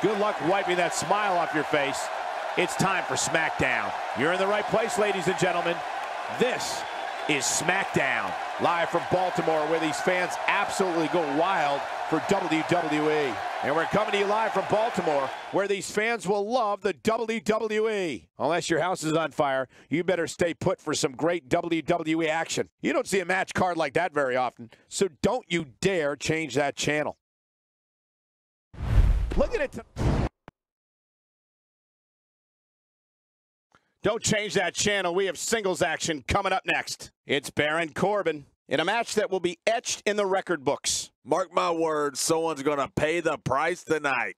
Good luck wiping that smile off your face. It's time for Smackdown. You're in the right place, ladies and gentlemen. This is Smackdown, live from Baltimore, where these fans absolutely go wild for WWE. And we're coming to you live from Baltimore, where these fans will love the WWE. Unless your house is on fire, you better stay put for some great WWE action. You don't see a match card like that very often, so don't you dare change that channel. Look at it. Don't change that channel. We have singles action coming up next. It's Baron Corbin in a match that will be etched in the record books. Mark my words, someone's going to pay the price tonight.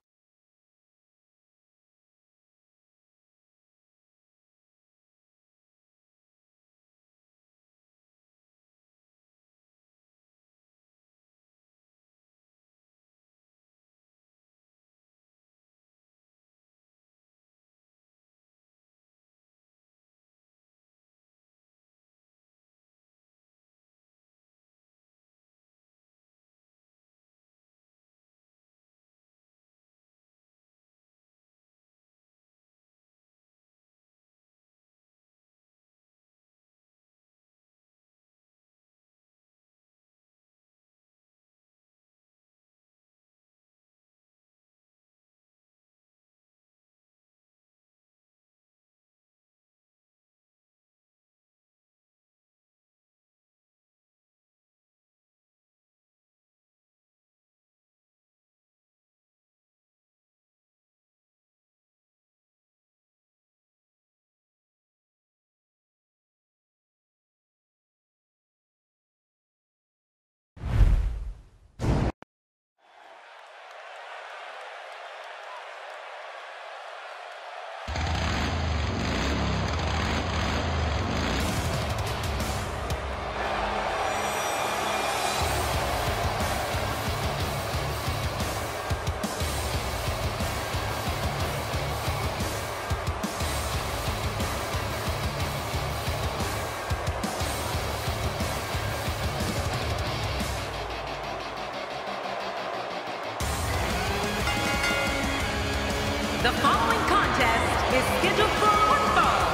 The following contest is scheduled for one fall,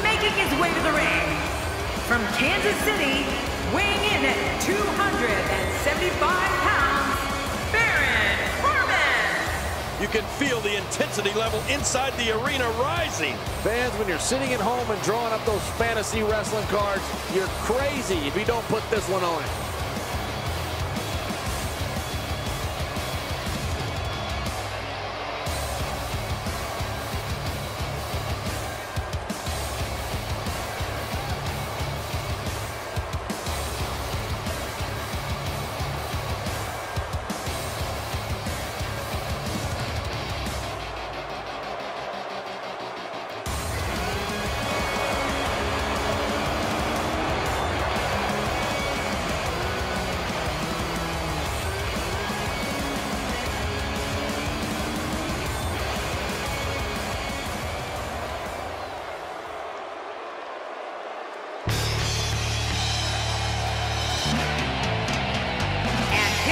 making his way to the ring. From Kansas City, weighing in at 275 pounds, Baron Corbin. You can feel the intensity level inside the arena rising. Fans, when you're sitting at home and drawing up those fantasy wrestling cards, you're crazy if you don't put this one on it.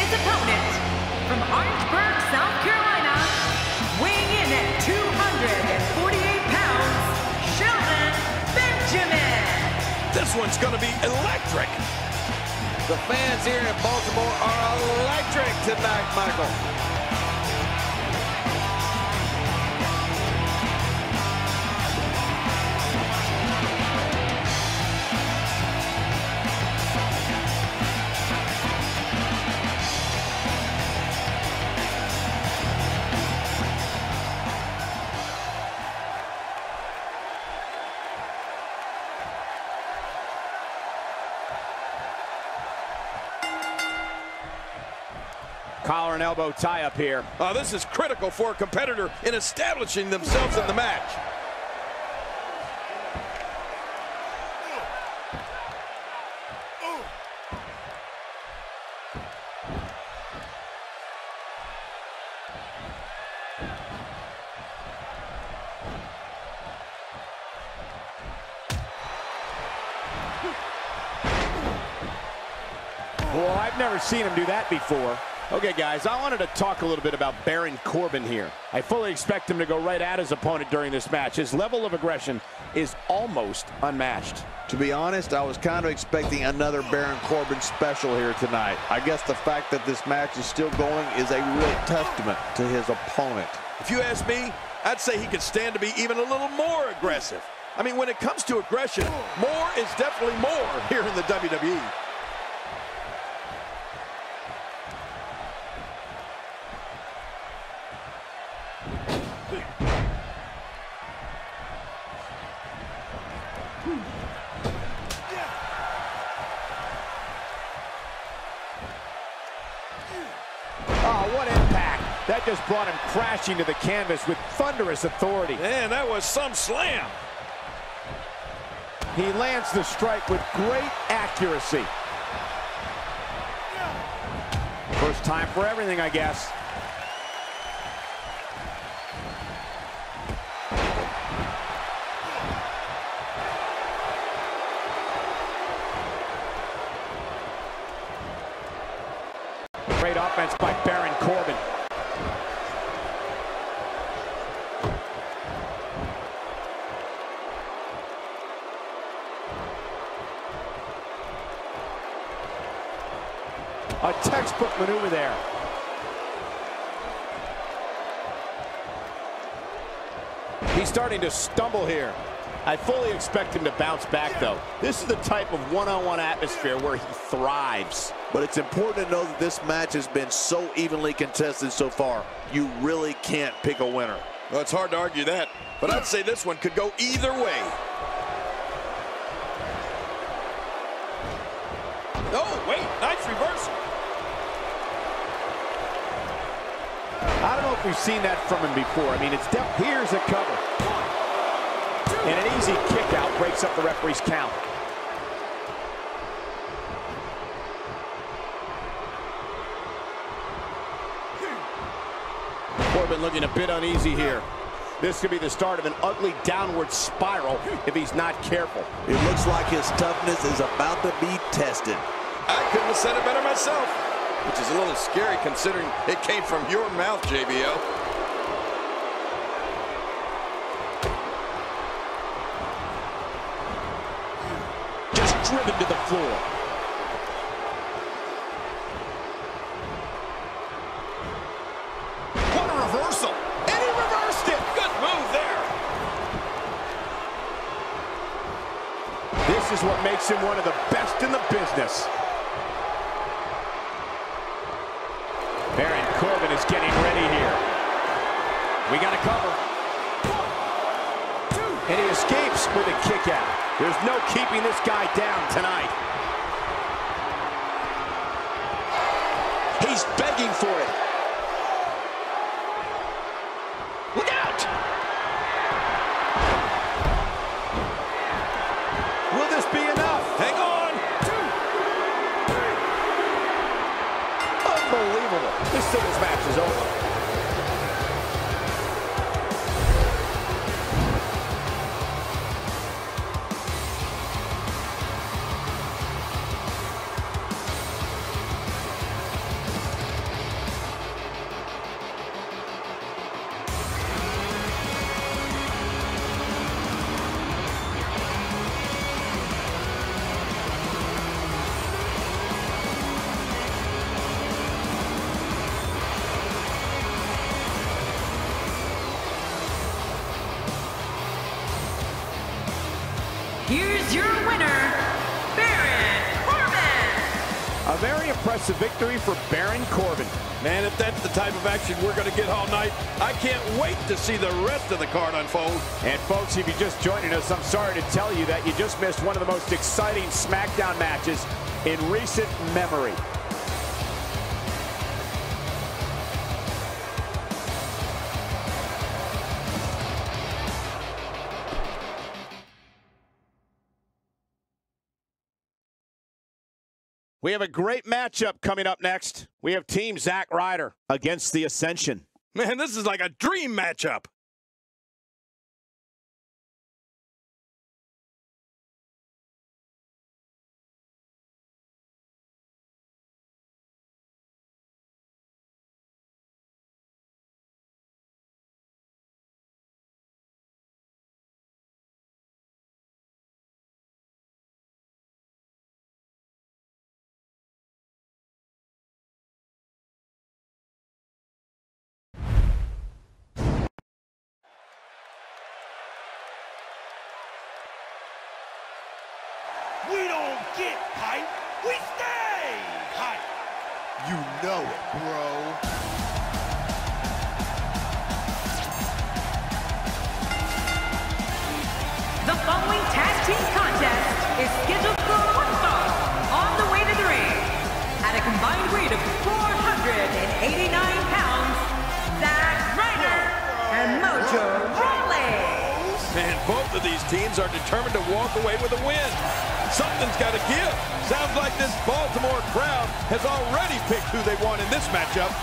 Opponent from Orangeburg, South Carolina, weighing in at 248 pounds, Shelton Benjamin. This one's going to be electric. The fans here in Baltimore are electric tonight, Michael. Collar and elbow tie up here. This is critical for a competitor in establishing themselves in the match. Well, I've never seen him do that before. Okay, guys, I wanted to talk a little bit about Baron Corbin here. I fully expect him to go right at his opponent during this match. His level of aggression is almost unmatched. To be honest, I was kind of expecting another Baron Corbin special here tonight. I guess the fact that this match is still going is a real testament to his opponent. If you ask me, I'd say he could stand to be even a little more aggressive. I mean, when it comes to aggression, more is definitely more here in the WWE. Oh, what impact. That just brought him crashing to the canvas with thunderous authority. Man, that was some slam. He lands the strike with great accuracy. First time for everything, I guess. Great offense by Baron Corbin. A textbook maneuver there. He's starting to stumble here. I fully expect him to bounce back, though. This is the type of one-on-one atmosphere where he thrives. But it's important to know that this match has been so evenly contested so far. You really can't pick a winner. Well, it's hard to argue that, but I'd say this one could go either way. Oh, wait, nice reversal. I don't know if we've seen that from him before. I mean, it's here's a cover. And an easy kick out breaks up the referee's count. Corbin looking a bit uneasy here. This could be the start of an ugly downward spiral if he's not careful. It looks like his toughness is about to be tested. I couldn't have said it better myself, which is a little scary considering it came from your mouth, JBL. Just driven to the floor. What a reversal! And he reversed it! Good move there. This is what makes him one of the best in the business. Baron Corbin is getting ready here. We got a cover. And he escapes with a kick out. There's no keeping this guy down tonight. He's begging for it. Look out! Will this be enough? Hang on. Unbelievable. This singles match is over. Here's your winner, Baron Corbin. A very impressive victory for Baron Corbin. Man, if that's the type of action we're going to get all night, I can't wait to see the rest of the card unfold. And folks, if you're just joining us, I'm sorry to tell you that you just missed one of the most exciting Smackdown matches in recent memory. We have a great matchup coming up next. We have Team Zack Ryder against the Ascension. Man, this is like a dream matchup. get hype, we stay hype. You know it, bro. The following tag team contest is scheduled for one fall on the way to the ring. At a combined weight of 489 pounds, Zack Ryder and Mojo Rawley. And both of these teams are determined to walk away with a win. Something's got to give. Sounds like this Baltimore crowd has already picked who they want in this matchup.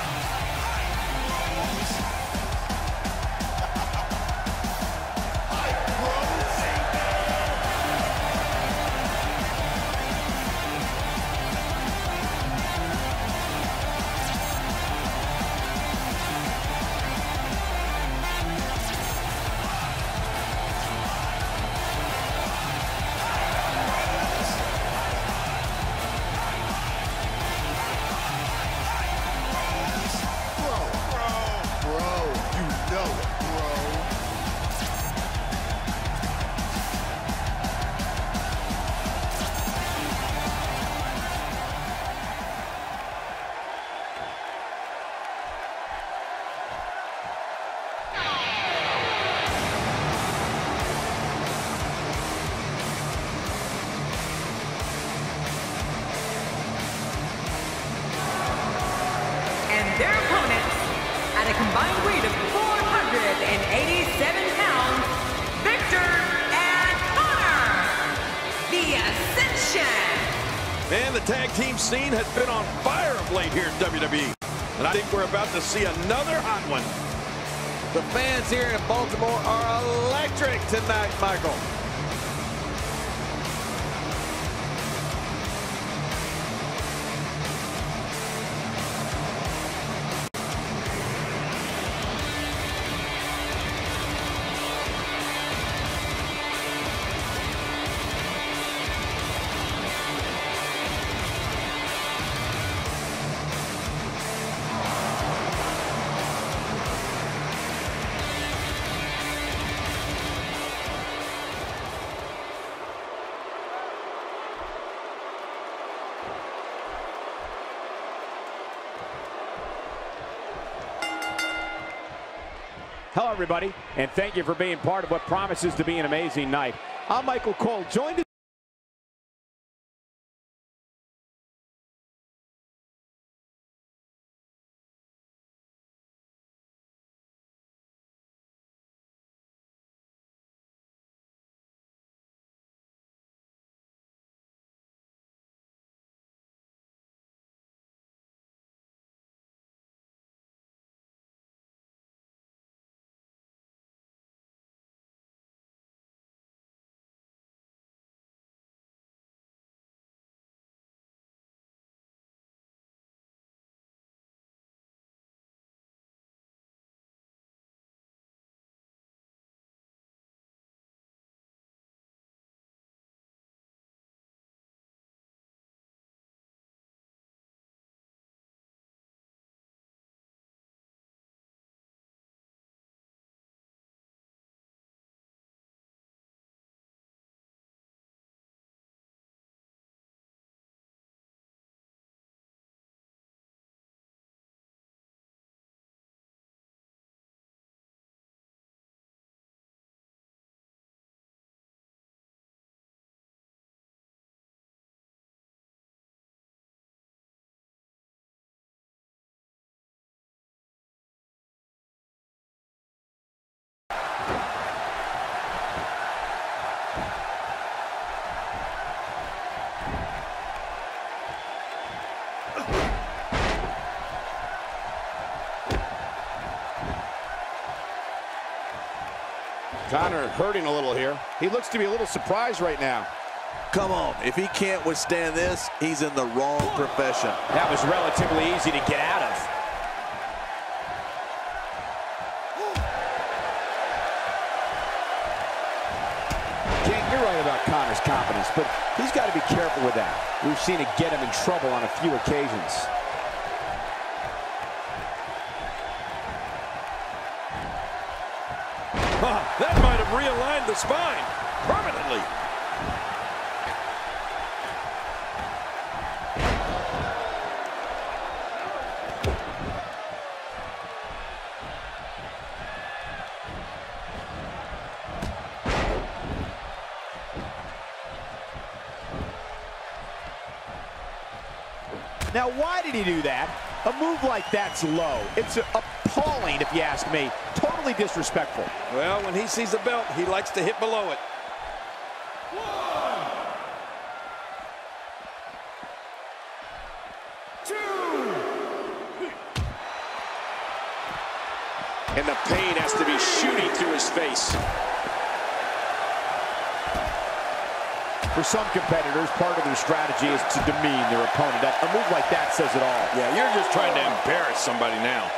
Their opponents, at a combined weight of 487 pounds, Victor and Connor, the Ascension. Man, the tag team scene has been on fire of late here in WWE. And I think we're about to see another hot one. The fans here in Baltimore are electric tonight, Michael. Hello, everybody, and thank you for being part of what promises to be an amazing night. I'm Michael Cole, joined Connor hurting a little here. He looks to be a little surprised right now. Come on, if he can't withstand this, he's in the wrong profession. That was relatively easy to get out of. King, you're right about Connor's confidence, but he's got to be careful with that. We've seen it get him in trouble on a few occasions. That might have realigned the spine permanently. Now, why did he do that? A move like that's low. It's appalling, if you ask me. Totally disrespectful. Well, when he sees a belt, he likes to hit below it. 1, 2. And the pain has to be shooting through his face. For some competitors, part of their strategy is to demean their opponent. A move like that says it all. Yeah, you're just trying to embarrass somebody now.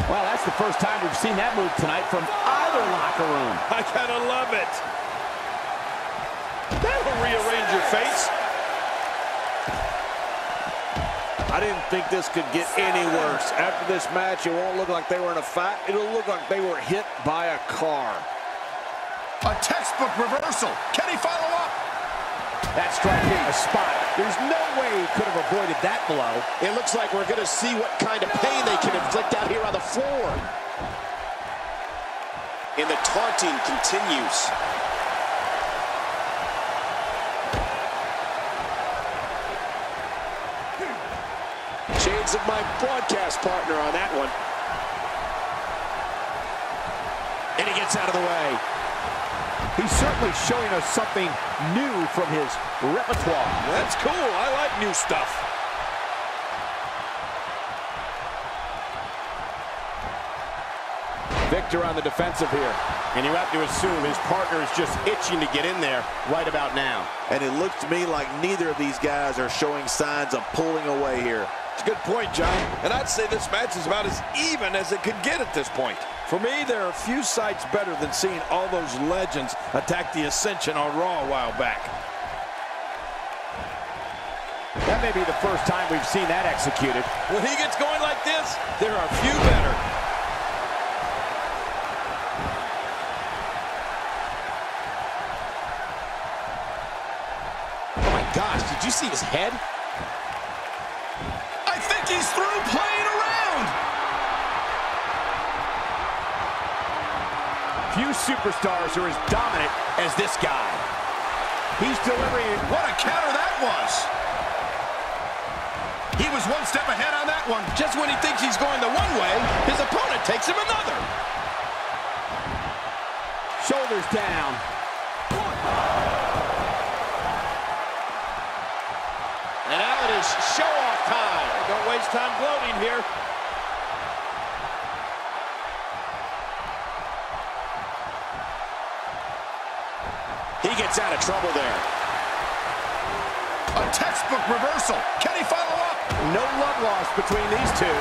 Well, that's the first time we've seen that move tonight from either locker room. I gotta love it. That'll rearrange your face. I didn't think this could get any worse. After this match, it won't look like they were in a fight. It'll look like they were hit by a car. A textbook reversal. Can he follow up? That strike hit a spot. There's no way he could have avoided that blow. It looks like we're going to see what kind of pain they can inflict out here on the floor. And the taunting continues. Shades of my broadcast partner on that one. And he gets out of the way. He's certainly showing us something new from his repertoire. That's cool. I like new stuff. Victor on the defensive here. And you have to assume his partner is just itching to get in there right about now. And it looks to me like neither of these guys are showing signs of pulling away here. It's a good point, John. And I'd say this match is about as even as it could get at this point. For me, there are few sights better than seeing all those legends attack the Ascension on Raw a while back. That may be the first time we've seen that executed. When he gets going like this, there are few better. Oh my gosh, did you see his head? I think he's through playing around. Few superstars are as dominant as this guy. He's delivering. What a counter that was. He was one step ahead on that one. Just when he thinks he's going the one way, his opponent takes him another. Shoulders down. And now it is show-off time. Don't waste time gloating here. He gets out of trouble there. A textbook reversal. Can he follow up? No love lost between these two.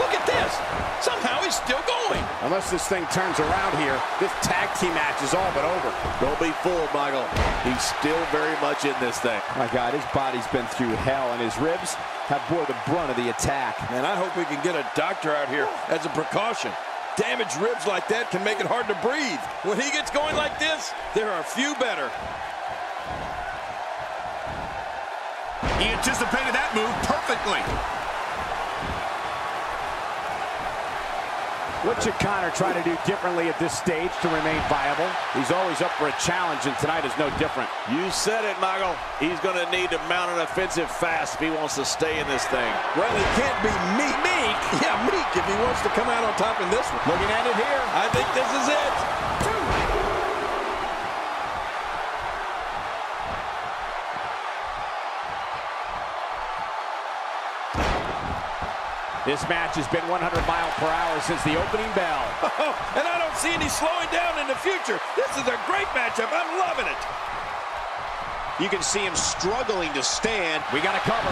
Look at this. Somehow he's still going. Unless this thing turns around here, this tag team match is all but over. Don't be fooled, Michael. He's still very much in this thing. My God, his body's been through hell, and his ribs have bore the brunt of the attack. Man, I hope we can get a doctor out here as a precaution. Damaged ribs like that can make it hard to breathe. When he gets going like this, there are few better. He anticipated that move perfectly. What should Connor try to do differently at this stage to remain viable? He's always up for a challenge, and tonight is no different. You said it, Michael. He's going to need to mount an offensive fast if he wants to stay in this thing. Well, he can't be meek. Meek? Yeah, meek if he wants to come out on top in this one. Looking at it here. I think this is it. This match has been 100 miles per hour since the opening bell. And I don't see any slowing down in the future. This is a great matchup. I'm loving it. You can see him struggling to stand. We got to cover.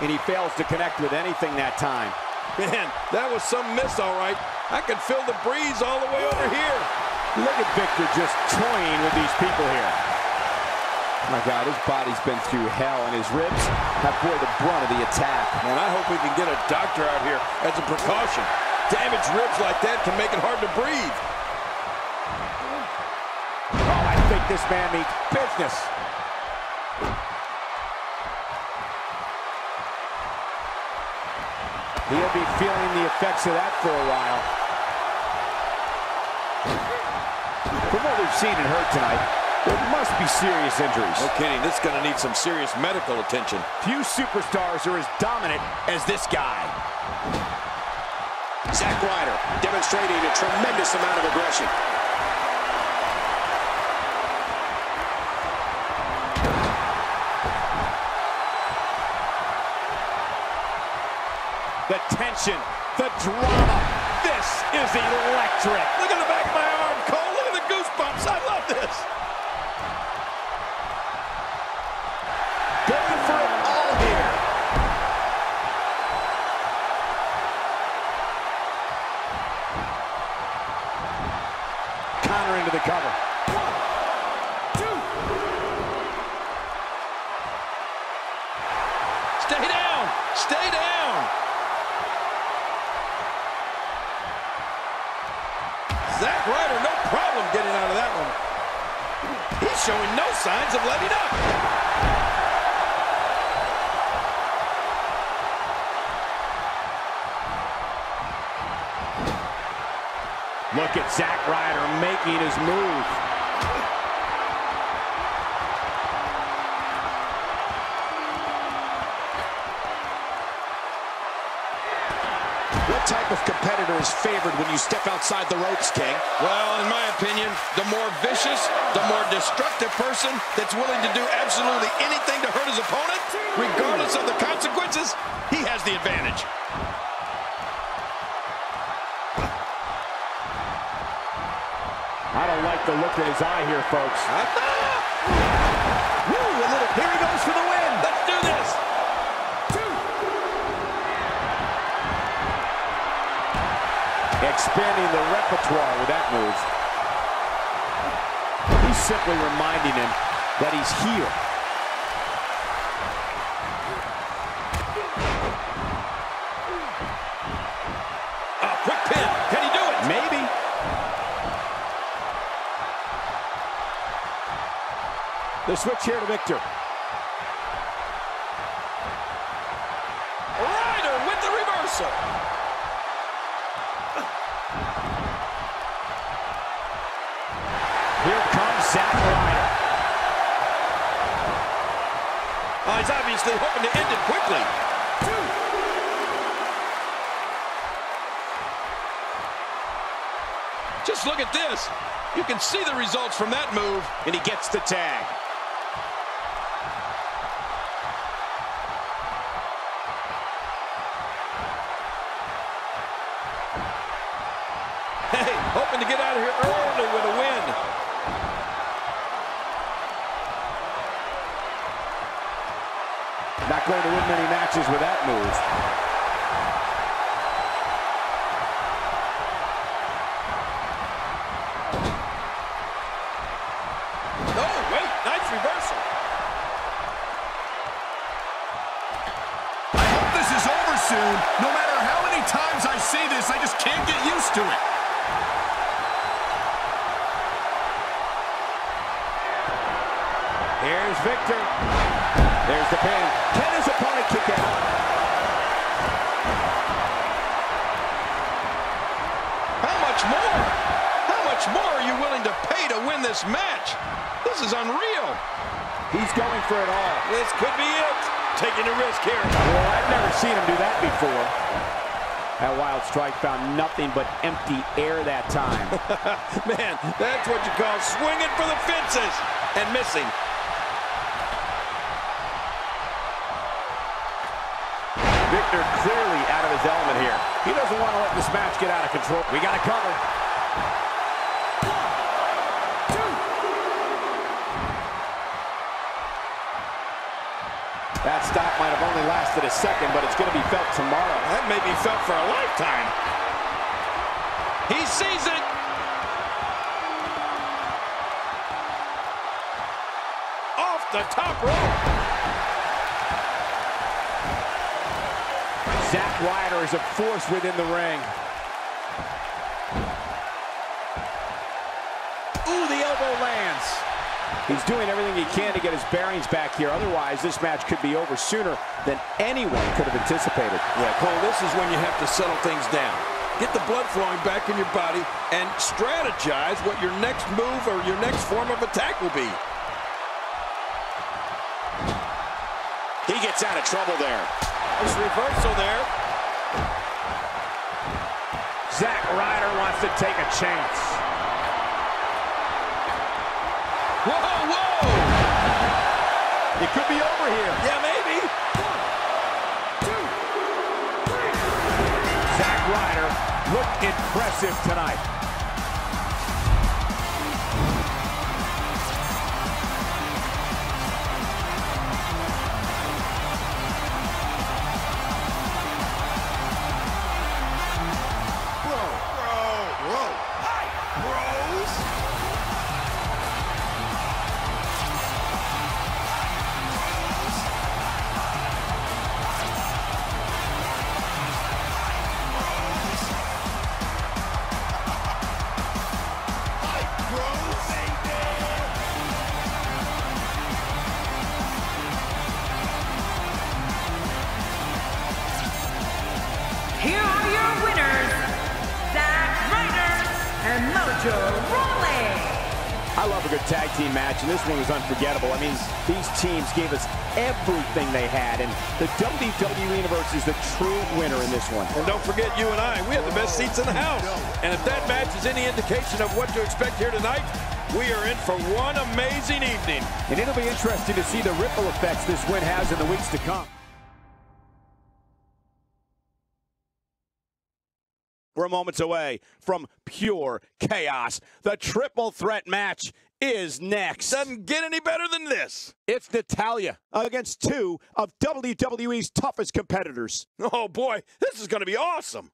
And he fails to connect with anything that time. Man, that was some miss, all right. I could feel the breeze all the way over here. Look at Victor just toying with these people here. My God, his body's been through hell, and his ribs have bore the brunt of the attack. Man, I hope we can get a doctor out here as a precaution. Damaged ribs like that can make it hard to breathe. Oh, I think this man means business. He'll be feeling the effects of that for a while. From what we've seen and heard tonight, there must be serious injuries. No kidding. This is going to need some serious medical attention. Few superstars are as dominant as this guy. Zack Ryder demonstrating a tremendous amount of aggression. The tension, the drama. This is electric. Look at the back of my arm, Cole. Look at the goosebumps. I love this. Going for it all here. Connor into the cover. 1, 2. Stay down. Stay down. Zack Ryder, no problem getting out of that one. He's showing no signs of letting up. Look at Zack Ryder making his move. What type of competitor is favored when you step outside the ropes, King? Well, in my opinion, the more vicious, the more destructive person that's willing to do absolutely anything to hurt his opponent, regardless of the consequences, he has the advantage. I don't like the look in his eye here, folks. Woo, a little, here he goes for the win. Let's do this. 2. Expanding the repertoire with that move. He's simply reminding him that he's here. Oh, quick pin. Can he do it? Maybe. The switch here to Victor. Ryder with the reversal. Here comes Zack Ryder. Oh, he's obviously hoping to end it quickly. 2. Just look at this. You can see the results from that move. And he gets the tag. Hey, hoping to get out of here early with a win. Not going to win many matches with that move. Oh, wait, nice reversal. I hope this is over soon. No matter how many times I see this, I just can't get used to it. Here's Victor. There's the pin. Can his opponent kick out? How much more? How much more are you willing to pay to win this match? This is unreal. He's going for it all. This could be it. Taking a risk here. Well, I've never seen him do that before. That wild strike found nothing but empty air that time. Man, that's what you call swinging for the fences and missing. Victor clearly out of his element here. He doesn't want to let this match get out of control. We got to cover. 1, 2. That stop might have only lasted a second, but it's going to be felt tomorrow. That may be felt for a lifetime. He sees it. Off the top rope. Zack Ryder is a force within the ring. Ooh, the elbow lands. He's doing everything he can to get his bearings back here. Otherwise, this match could be over sooner than anyone could have anticipated. Yeah, Cole, this is when you have to settle things down. get the blood flowing back in your body, and strategize what your next move or your next form of attack will be. He gets out of trouble there. Nice reversal there. Zack Ryder wants to take a chance. Whoa, whoa! It could be over here. Yeah, maybe. 1, 2, 3. Zack Ryder looked impressive tonight. Whoa. Hi, bros. Here are your winners, Zack Ryder and Mojo Rawley. I love a good tag team match, and this one was unforgettable. I mean, these teams gave us everything they had, and the WWE Universe is the true winner in this one. And don't forget, you and I, we have the best seats in the house. And if that match is any indication of what to expect here tonight, we are in for one amazing evening. And it'll be interesting to see the ripple effects this win has in the weeks to come. We're moments away from pure chaos. The triple threat match is next. Doesn't get any better than this. It's Natalya against two of WWE's toughest competitors. Oh, boy, this is going to be awesome.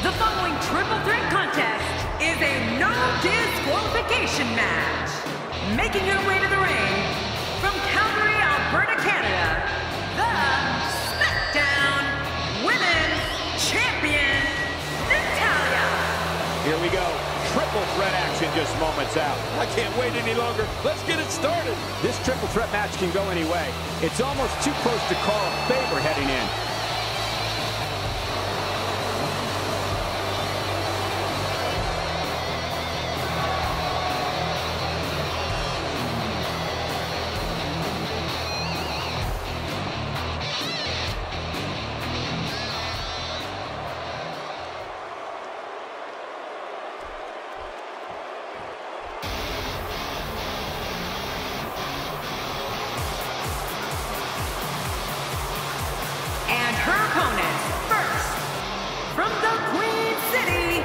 The following triple threat contest is a no disqualification match. Making her way to the ring from Calgary, Alberta, Canada, the Smackdown Women's Champion, Natalya. Here we go. Triple threat action just moments out. I can't wait any longer. Let's get it started. This triple threat match can go any way. It's almost too close to call a favor heading in. And her opponent, first, from the Queen City,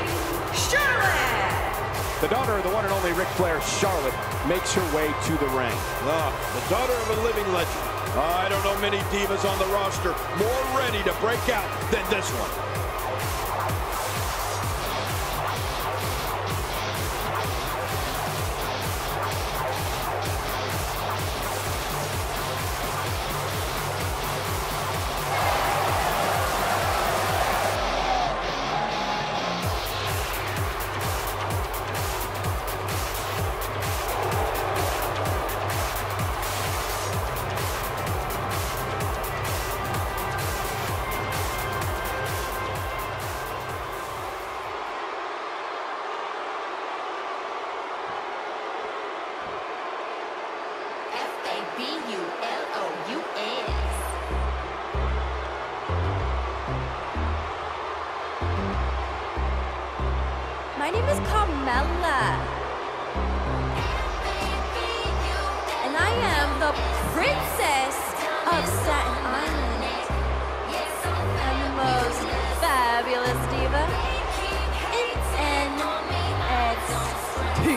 Charlotte. The daughter of the one and only Ric Flair, Charlotte, makes her way to the ring. The daughter of a living legend. I don't know many divas on the roster more ready to break out than this one. name is Carmella. And I am the princess of Staten Island. I'm the most fabulous diva in NXT.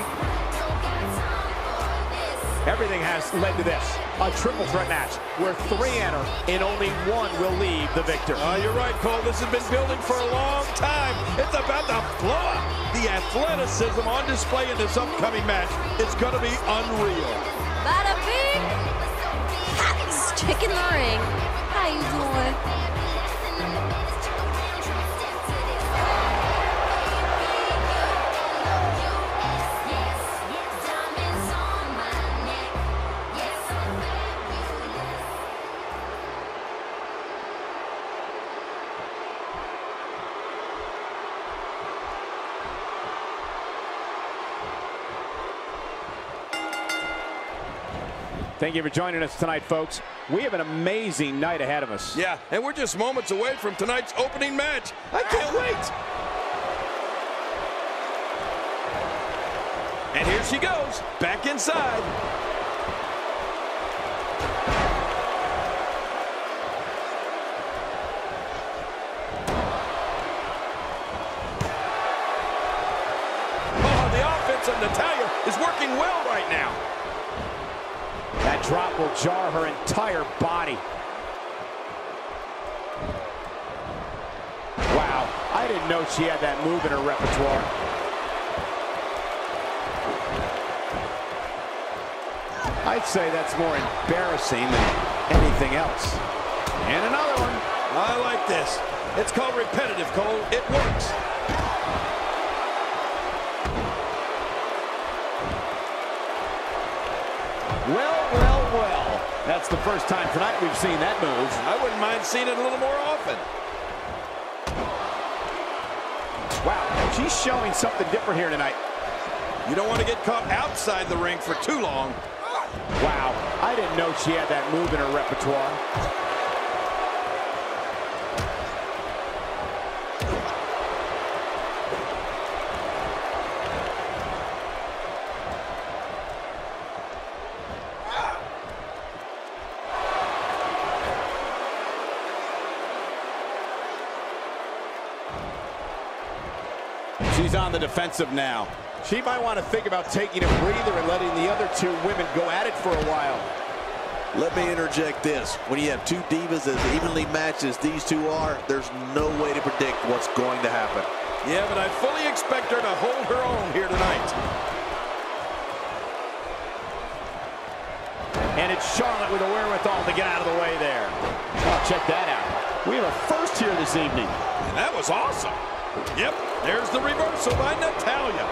Everything has led to this. A triple threat match where 3 enter and only 1 will leave the victor. You're right, Cole. This has been building for a long time. It's about to blow up. The athleticism on display in this upcoming match is going to be unreal. Bada bing! Hottest chick in the ring. How you doing? Thank you for joining us tonight, folks. We have an amazing night ahead of us. Yeah, and we're just moments away from tonight's opening match. I can't wait. And here she goes, back inside. Oh, the offense of Natalya is working well right now. That drop will jar her entire body. Wow, I didn't know she had that move in her repertoire. I'd say that's more embarrassing than anything else. And another one. I like this. It's called repetitive, Cole. It works. Well. That's the first time tonight we've seen that move. I wouldn't mind seeing it a little more often. Wow, she's showing something different here tonight. You don't want to get caught outside the ring for too long. Wow, I didn't know she had that move in her repertoire. She's on the defensive now. She might want to think about taking a breather and letting the other 2 women go at it for a while. Let me interject this. When you have 2 divas as evenly matched as these 2 are, there's no way to predict what's going to happen. Yeah, but I fully expect her to hold her own here tonight. And it's Charlotte with the wherewithal to get out of the way there. Oh, check that out. We have a first here this evening. And that was awesome. Yep, there's the reversal by Natalya.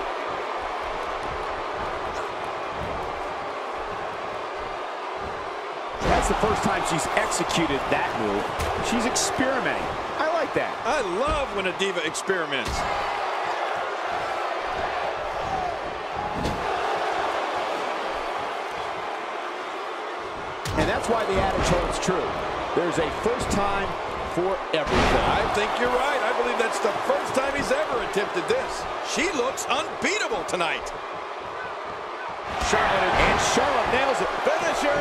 That's the first time she's executed that move. She's experimenting. I like that. I love when a diva experiments. And that's why the adage holds true. There's a first time for everything. I think you're right. I believe that's the first time he's ever attempted this. She looks unbeatable tonight. Charlotte nails it. Finisher!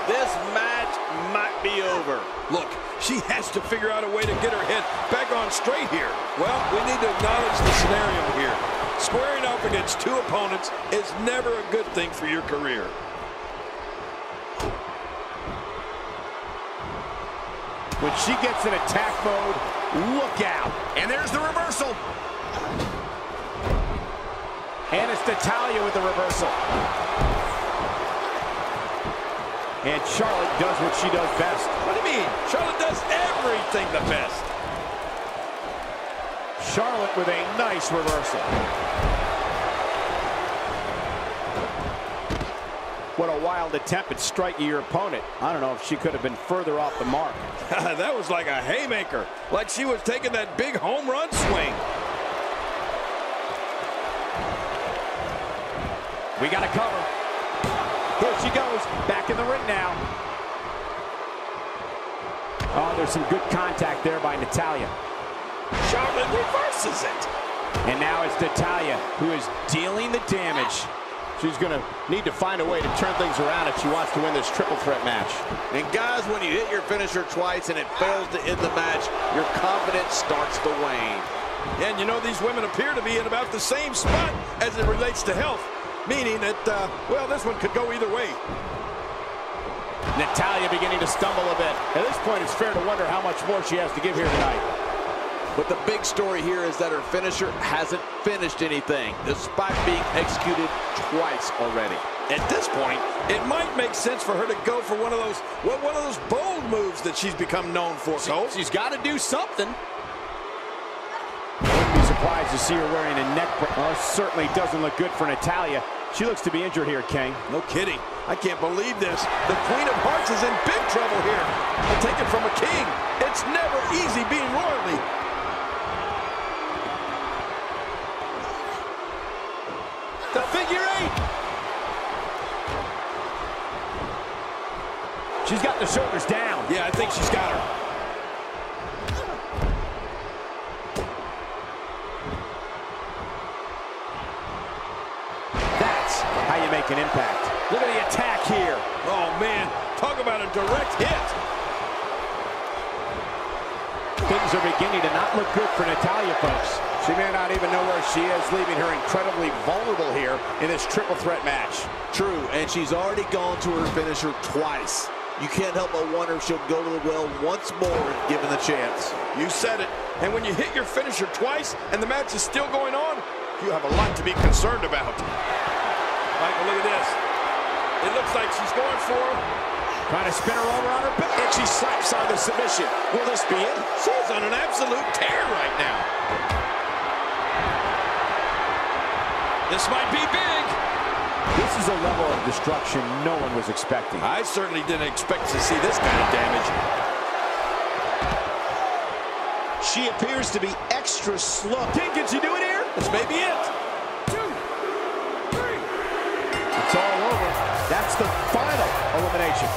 This match might be over. Look, she has to figure out a way to get her head back on straight here. Well, we need to acknowledge the scenario here. Squaring off against 2 opponents is never a good thing for your career. When she gets in attack mode, look out. And there's the reversal. And it's Natalya with the reversal. And Charlotte does what she does best. What do you mean? Charlotte does everything the best. Charlotte with a nice reversal. What a wild attempt at striking your opponent. I don't know if she could have been further off the mark. That was like a haymaker. Like she was taking that big home run swing. We got to cover. Here she goes. Back in the ring now. Oh, there's some good contact there by Natalya. Charlotte reverses it. And now it's Natalya who is dealing the damage. She's going to need to find a way to turn things around if she wants to win this triple threat match. And guys, when you hit your finisher twice and it fails to end the match, your confidence starts to wane. And you know, these women appear to be in about the same spot as it relates to health, meaning that, well, this one could go either way. Natalya beginning to stumble a bit. At this point, it's fair to wonder how much more she has to give here tonight. But the big story here is that her finisher hasn't finished anything, despite being executed twice already. At this point, it might make sense for her to go for one of those bold moves that she's become known for, Cole. She's got to do something. Wouldn't be surprised to see her wearing a neck brace. Oh, certainly doesn't look good for Natalya. She looks to be injured here, King. No kidding. I can't believe this. The Queen of Hearts is in big trouble here. I'll take it from a king. It's never easy being royalty. The figure eight. She's got the shoulders down. Yeah, I think she's got her. That's how you make an impact. Look at the attack here. Oh, man. Talk about a direct hit. Things are beginning to not look good for Natalya, folks. She may not even know where she is, leaving her incredibly vulnerable here in this triple threat match. True, and she's already gone to her finisher twice. You can't help but wonder if she'll go to the well once more given the chance. You said it. And when you hit your finisher twice and the match is still going on, you have a lot to be concerned about. Michael, look at this. It looks like she's going for her. Trying to spin her over on her back. And she slaps on the submission. Will this be it? She's on an absolute tear right now. This might be big. This is a level of destruction no one was expecting. I certainly didn't expect to see this kind of damage. She appears to be extra slow. Can she do it here? This may be it. 2, 3. It's all over. That's the final elimination.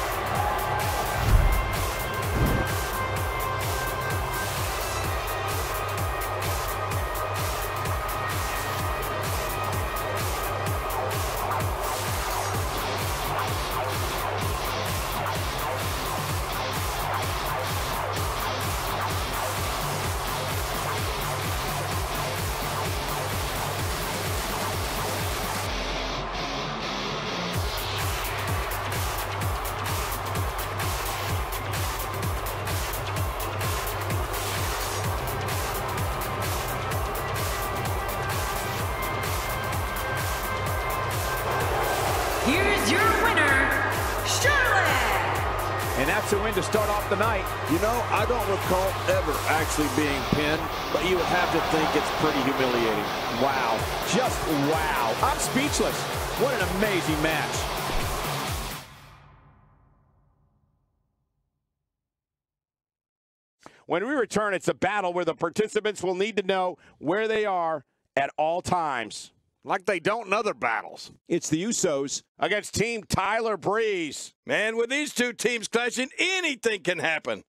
Here's your winner, Charlotte. And that's a win to start off the night. You know, I don't recall ever actually being pinned, but you would have to think it's pretty humiliating. Wow. Just wow. I'm speechless. What an amazing match. When we return, it's a battle where the participants will need to know where they are at all times. Like they don't in other battles. It's the Usos Against Team Tyler Breeze. Man, with these two teams clashing, anything can happen.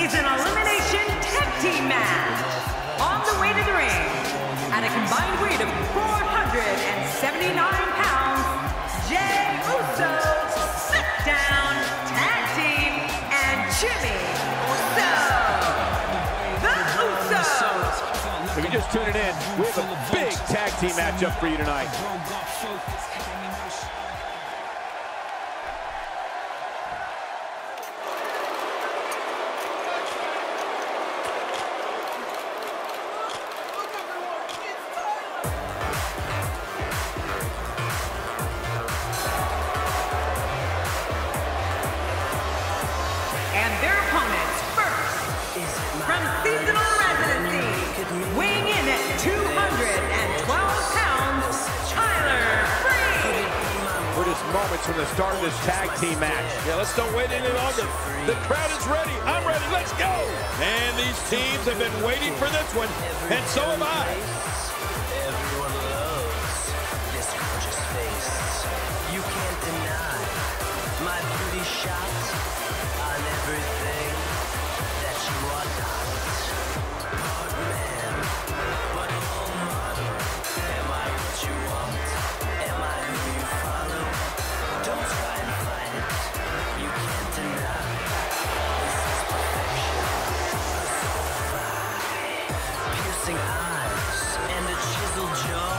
is an elimination tag team match. On the way to the ring, at a combined weight of 479 pounds, Jey Uso, Smackdown Tag Team, and Jimmy Uso, the Usos. If you're just tuning in, we have a big tag team matchup for you tonight. And their opponents first, from seasonal residency, weighing in at 212 pounds, Tyler Breeze. We're just moments from the start of this tag team match. Yeah, let's don't wait any longer. The crowd is ready. I'm ready. Let's go. And these teams have been waiting for this one, and so have I. Everyone loves this gorgeous face. You can't deny my beauty shot on everything that you are not. Part man, but all model. Am I what you want? Am I who you follow? Don't try and fight it. You can't deny. This is perfection. Piercing eyes and a chiseled jaw,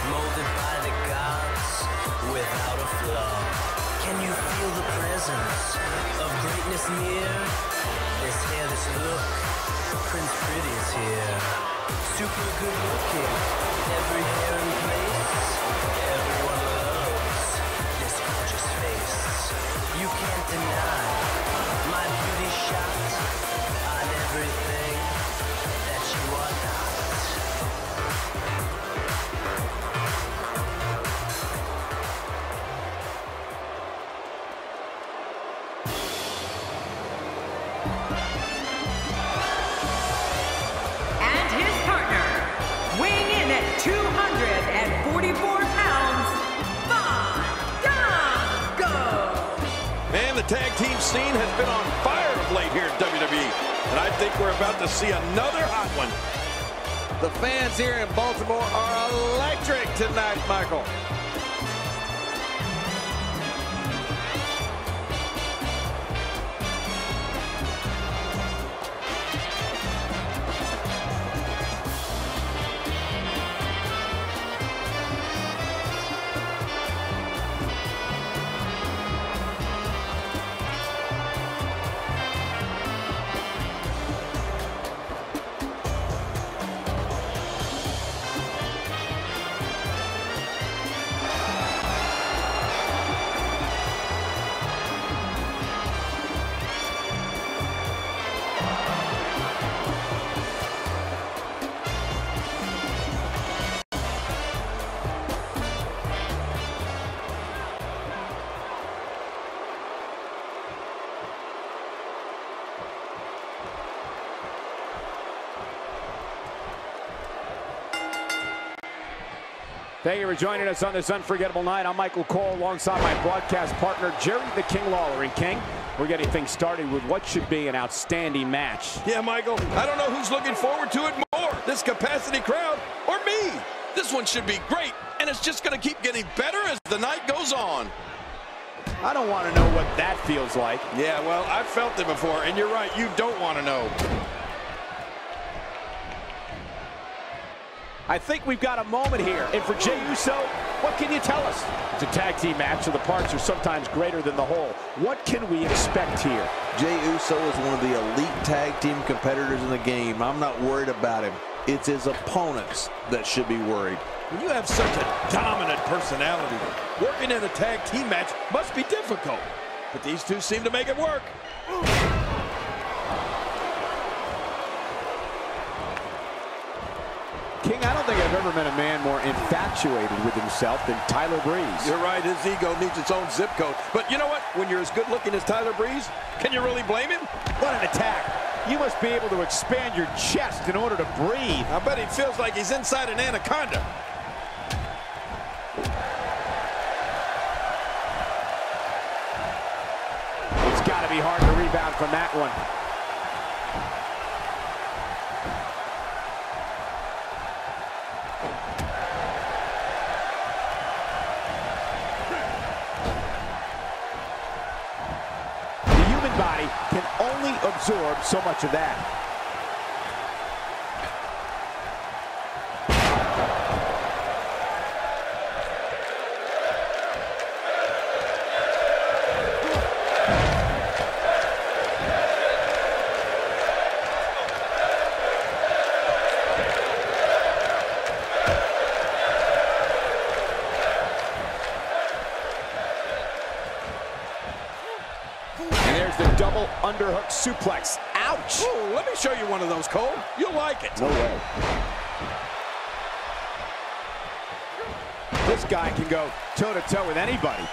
molded by the gods without a flaw. Can you feel the presence of greatness near? This hair, this look, Prince Pretty's here. Super good looking, every hair in place. Everyone loves this gorgeous face. You can't deny my beauty shot on everything that you are not. And his partner, weighing in at 244 pounds, Fandango. Man, the tag team scene has been on fire of late here at WWE. And I think we're about to see another hot one. The fans here in Baltimore are electric tonight, Michael. Thank you for joining us on this unforgettable night. I'm Michael Cole alongside my broadcast partner, Jerry the King Lawler. And King, we're getting things started with what should be an outstanding match. Yeah, Michael, I don't know who's looking forward to it more, this capacity crowd or me. This one should be great, and it's just going to keep getting better as the night goes on. I don't want to know what that feels like. Yeah, well, I've felt it before, and you're right, you don't want to know. I think we've got a moment here. And for Jey Uso, what can you tell us? It's a tag team match, so the parts are sometimes greater than the whole. What can we expect here? Jey Uso is one of the elite tag team competitors in the game. I'm not worried about him. It's his opponents that should be worried. When you have such a dominant personality, working in a tag team match must be difficult. But these two seem to make it work. King, I don't think I've ever met a man more infatuated with himself than Tyler Breeze. You're right, his ego needs its own zip code. But you know what? When you're as good looking as Tyler Breeze, can you really blame him? What an attack. You must be able to expand your chest in order to breathe. I bet he feels like he's inside an anaconda. It's got to be hard to rebound from that one. absorb so much of that. And there's the double underhook suplex. Ouch! Ooh, let me show you one of those, Cole. You'll like it. No way. This guy can go toe-to-toe with anybody.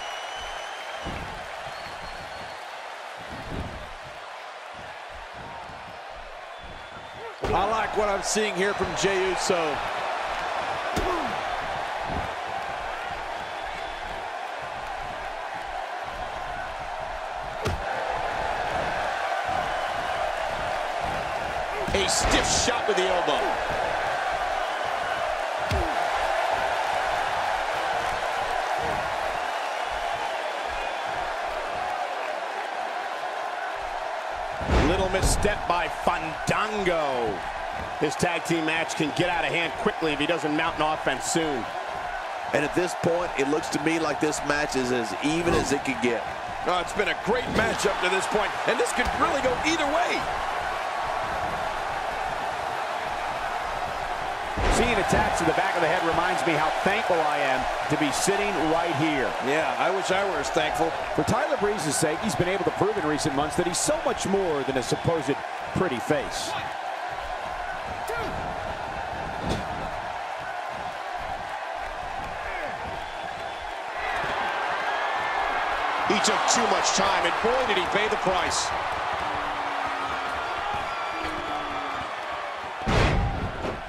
I like what I'm seeing here from Jey Uso. A stiff shot with the elbow. Little misstep by Fandango. This tag team match can get out of hand quickly if he doesn't mount an offense soon. And at this point, it looks to me like this match is as even as it could get. Oh, it's been a great match up to this point, and this could really go either way. Seeing attacks to the back of the head reminds me how thankful I am to be sitting right here. Yeah, I wish I were as thankful. For Tyler Breeze's sake, he's been able to prove in recent months that he's so much more than a supposed pretty face. He took too much time, and boy, did he pay the price.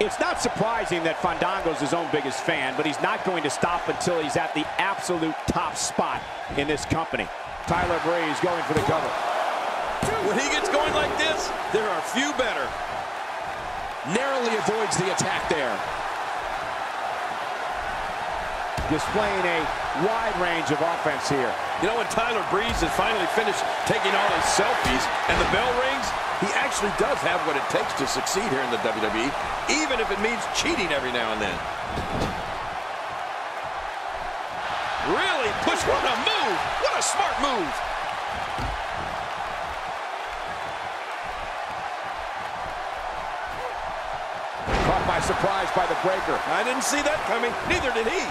It's not surprising that Fandango's his own biggest fan, but he's not going to stop until he's at the absolute top spot in this company. Tyler Breeze going for the cover. When he gets going like this, there are few better. Narrowly avoids the attack there. Displaying a wide range of offense here. You know, when Tyler Breeze has finally finished taking all his selfies and the bell rings, he actually does have what it takes to succeed here in the WWE, even if it means cheating every now and then. Really push, what a move! What a smart move! Caught by surprise by the breaker. I didn't see that coming, neither did he.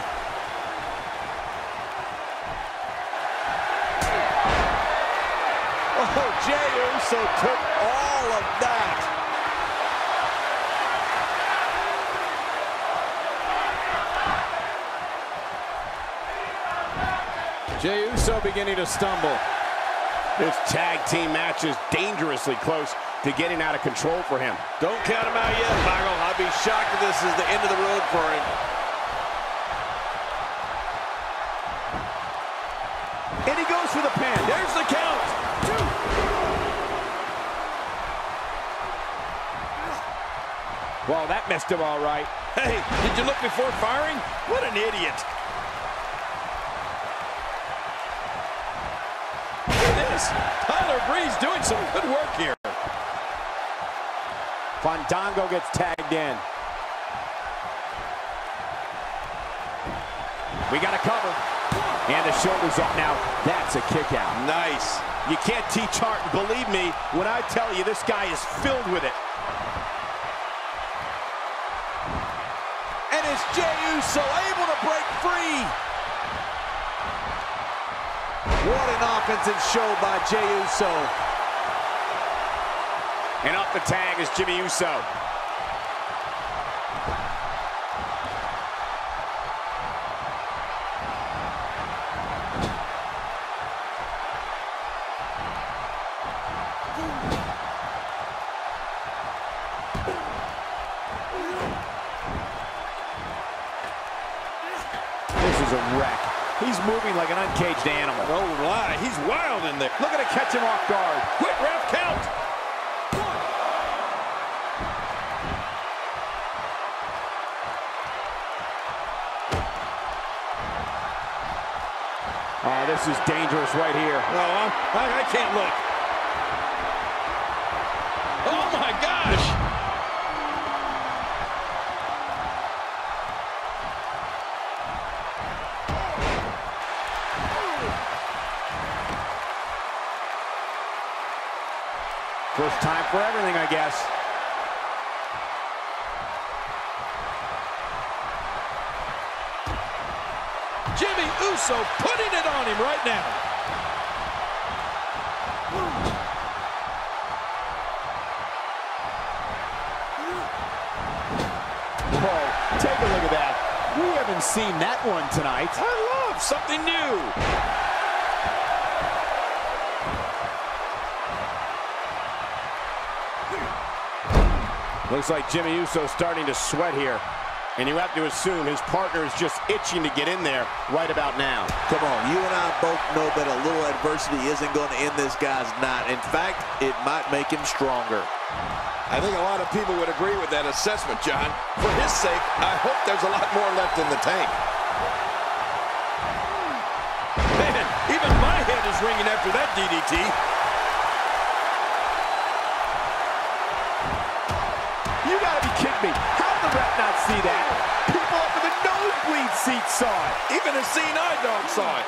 Oh, Jey Uso took all of that. Jey Uso beginning to stumble. This tag team match is dangerously close to getting out of control for him. Don't count him out yet, Michael. I'd be shocked if this is the end of the road for him. And he goes for the pin. There's the count. Well, that missed him all right. Hey, did you look before firing? What an idiot. Look at this. Tyler Breeze doing some good work here. Fandango gets tagged in. We got a cover. And the shoulder's up now. That's a kick out. Nice. You can't teach heart, and believe me when I tell you this guy is filled with it. And it's Jey Uso able to break free. What an offensive show by Jey Uso. And up the tag is Jimmy Uso. This is a wreck. He's moving like an uncaged animal. No lie, he's wild in there. Look at it catch him off guard. Quick, ref, count. Oh, this is dangerous right here. No, I can't look. Oh, my gosh. First time for everything, I guess. Jimmy Uso putting it on him right now. Whoa, take a look at that. We haven't seen that one tonight. I love something new. Looks like Jimmy Uso starting to sweat here. And you have to assume his partner is just itching to get in there right about now. Come on, you and I both know that a little adversity isn't going to end this guy's night. In fact, it might make him stronger. I think a lot of people would agree with that assessment, John. For his sake, I hope there's a lot more left in the tank. Man, even my head is ringing after that DDT. You gotta be kidding me. How did the ref not see that? People up in the nosebleed seat saw it. Even a seeing eye dog saw it.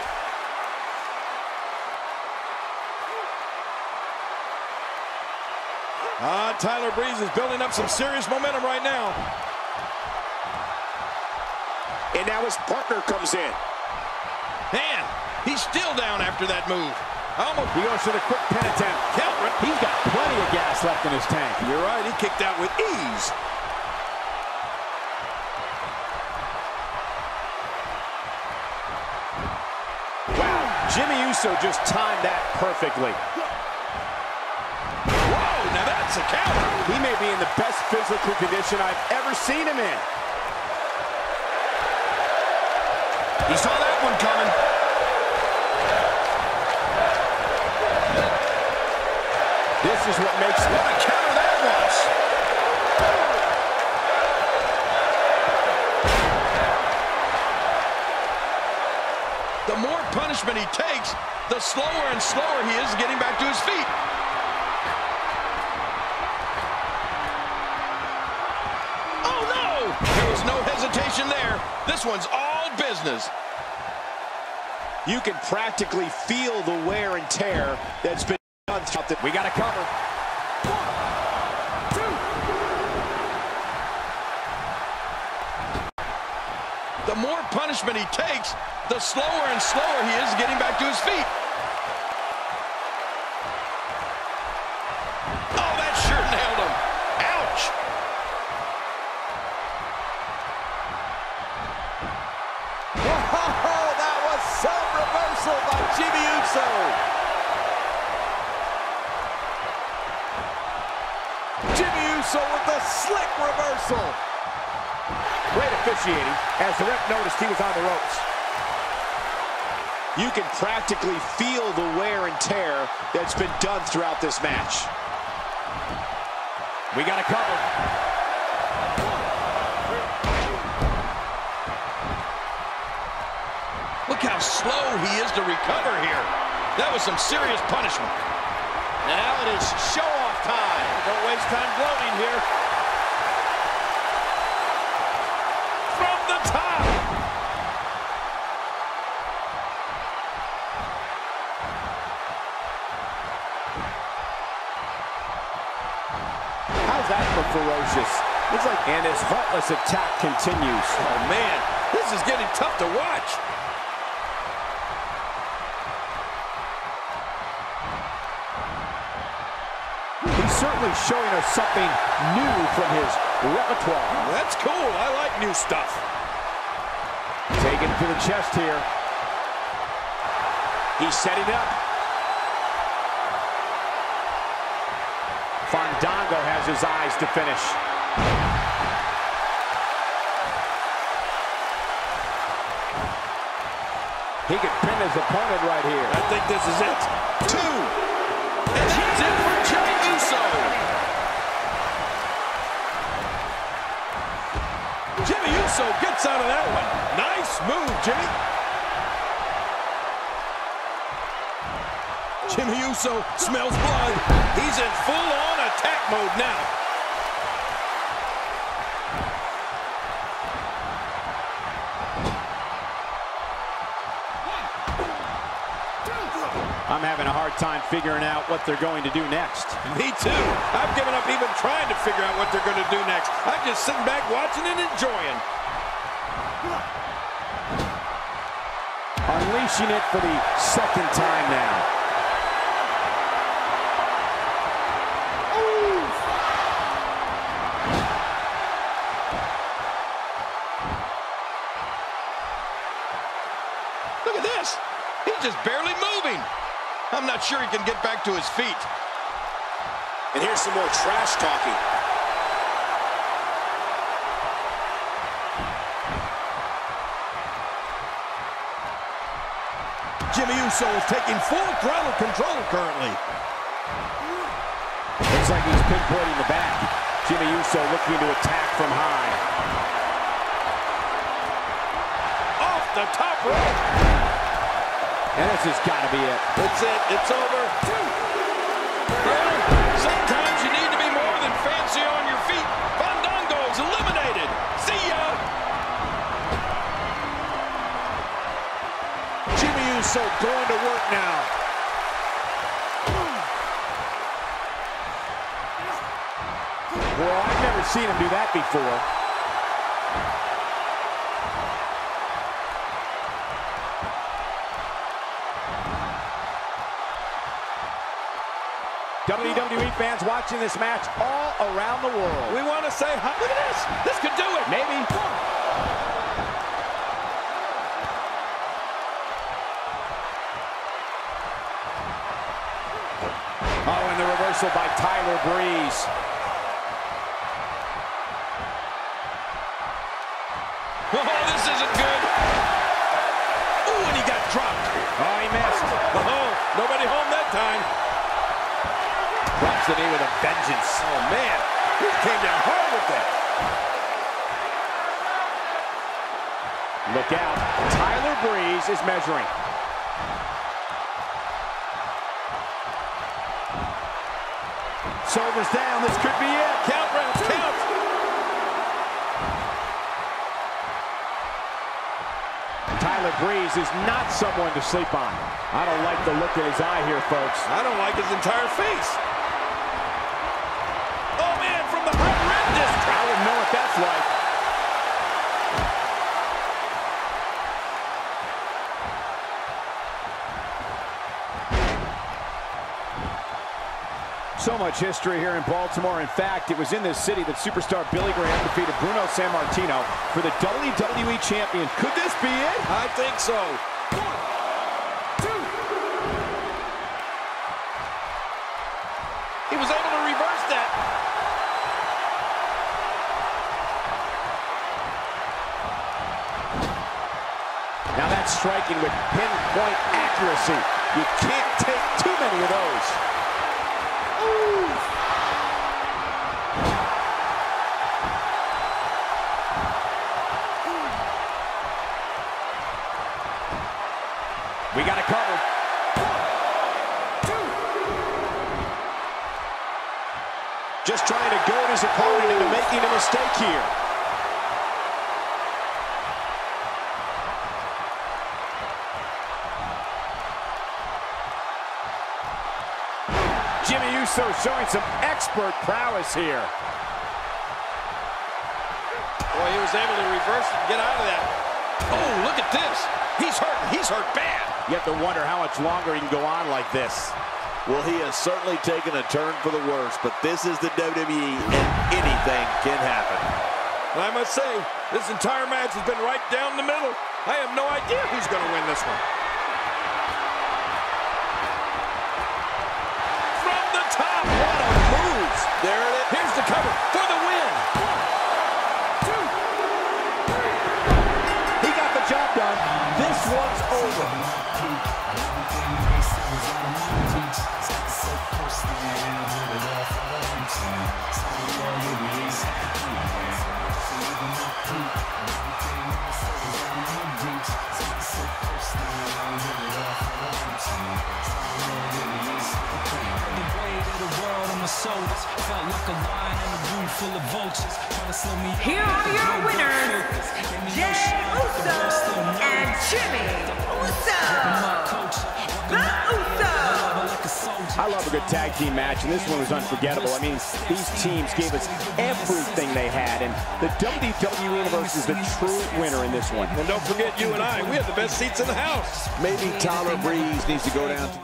Tyler Breeze is building up some serious momentum right now. And now his partner comes in. Man, he's still down after that move. He goes for the quick pin attempt. Counter it. He's got plenty of gas left in his tank. You're right, he kicked out with ease. Wow, Jimmy Uso just timed that perfectly. Whoa, now that's a counter. He may be in the best physical condition I've ever seen him in. He saw that one coming. This is what makes what a counter that was. The more punishment he takes, the slower and slower he is getting back to his feet. Oh, no! There was no hesitation there. This one's all business. You can practically feel the wear and tear that's been done throughout the... We got to cover. 1, 2. The more punishment he takes, the slower and slower he is getting back to his feet. Oh, that sure nailed him. Ouch. Whoa, that was some reversal by Jimmy Uso. Jimmy Uso with the slick reversal. Great officiating as the ref noticed he was on the ropes. You can practically feel the wear and tear that's been done throughout this match. We got to cover. Look how slow he is to recover here. That was some serious punishment. Now it is show-off time. Don't waste time gloating here. From the top. How's that for ferocious? It's like, and his heartless attack continues. Oh, man, this is getting tough to watch. He's certainly showing us something new from his repertoire. That's cool. I like new stuff. Taking it to the chest here. He's setting up. Fandango has his eyes to finish. He could pin his opponent right here. I think this is it. 2. And he's in for Jimmy Uso. Jimmy Uso gets out of that one. Nice move, Jimmy. Jimmy Uso smells blood. He's in full-on attack mode now. I'm having a hard time figuring out what they're going to do next. Me too. I've given up even trying to figure out what they're going to do next. I'm just sitting back watching and enjoying. Unleashing it for the second time now. Look at this. He's just barely moving. I'm not sure he can get back to his feet. And here's some more trash talking. Jimmy Uso is taking full throttle control currently. Looks like he's pinpointing the back. Jimmy Uso looking to attack from high. Off the top rope. And this has got to be it. It's it. It's over. Well, sometimes you need to be more than fancy on your feet. Fandango's eliminated. See ya. Jimmy Uso going to work now. Well, I've never seen him do that before. WWE fans watching this match all around the world. We want to say, look at this. This could do it. Maybe. Oh, and the reversal by Tyler Breeze. Oh, this isn't good. Ooh, and he got dropped. Oh, he missed. Oh, nobody home that time. Drops the knee with a vengeance. Oh, man. He came down hard with that. Look out. Tyler Breeze is measuring. Shoulders down. This could be it. Count, Reynolds, count. Tyler Breeze is not someone to sleep on. I don't like the look in his eye here, folks. I don't like his entire face. Oh, man, from the high red district. I wouldn't know what that's like. So much history here in Baltimore. In fact, it was in this city that superstar Billy Graham defeated Bruno Sammartino for the WWE Champion. Could this be it? I think so. 1, 2. He was able to reverse that. Now that's striking with pinpoint accuracy. You can't take too many of those. We got a cover. 1, 2. Just trying to goad his opponent into making a mistake here. Jimmy Uso showing some expert prowess here. Boy, he was able to reverse it and get out of that. Oh, look at this. He's hurt. He's hurt bad. You have to wonder how much longer he can go on like this. Well, he has certainly taken a turn for the worse, but this is the WWE, and anything can happen. And I must say, this entire match has been right down the middle. I have no idea who's going to win this one. From the top, what a move. There it is. Here's the cover for the win. 1, 2, 3. He got the job done. This one's over. Here are your winners, Jey Uso and Jimmy Uso. The Usos. I love a good tag team match, and this one was unforgettable. I mean, these teams gave us everything they had, and the WWE Universe is the true winner in this one. And don't forget, you and I, we had the best seats in the house. Maybe Tyler Breeze needs to go down to...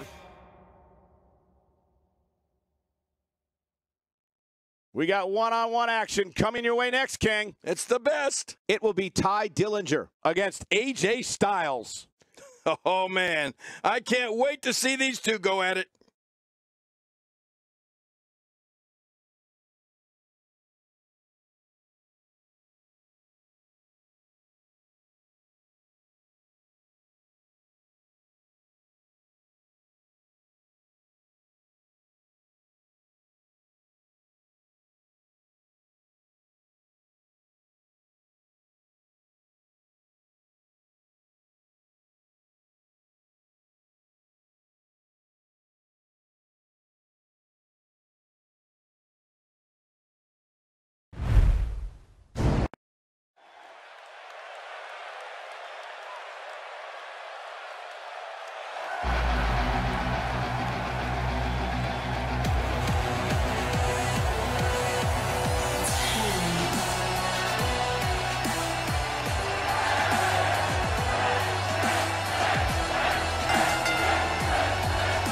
We got one-on-one action coming your way next, King. It's the best. It will be Ty Dillinger against AJ Styles. Oh, man. I can't wait to see these two go at it.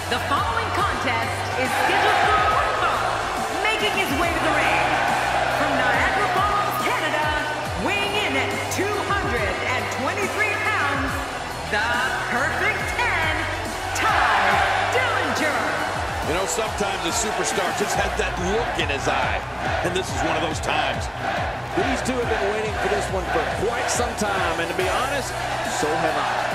The following contest is scheduled for one fall, making his way to the ring. From Niagara Falls, Canada, weighing in at 223 pounds, the Perfect 10, Ty Dillinger. You know, sometimes a superstar just has that look in his eye, and this is one of those times. These two have been waiting for this one for quite some time, and to be honest, so have I.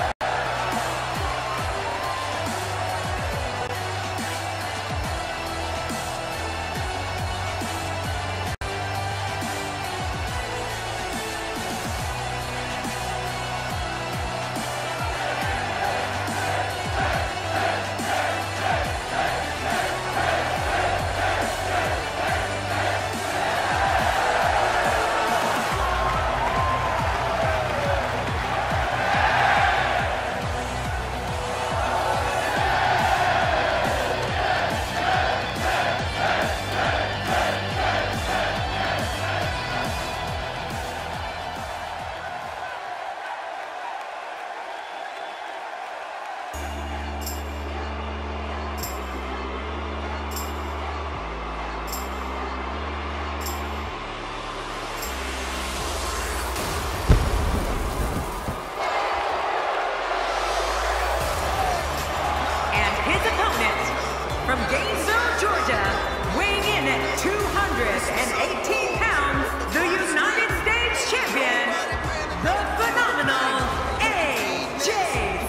From Gainesville, Georgia, weighing in at 218 pounds, the United States Champion, the phenomenal AJ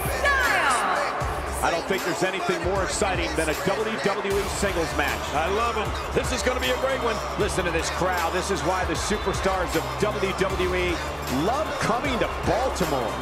Styles. I don't think there's anything more exciting than a WWE singles match. I love them. This is going to be a great one. Listen to this crowd. This is why the superstars of WWE love coming to Baltimore.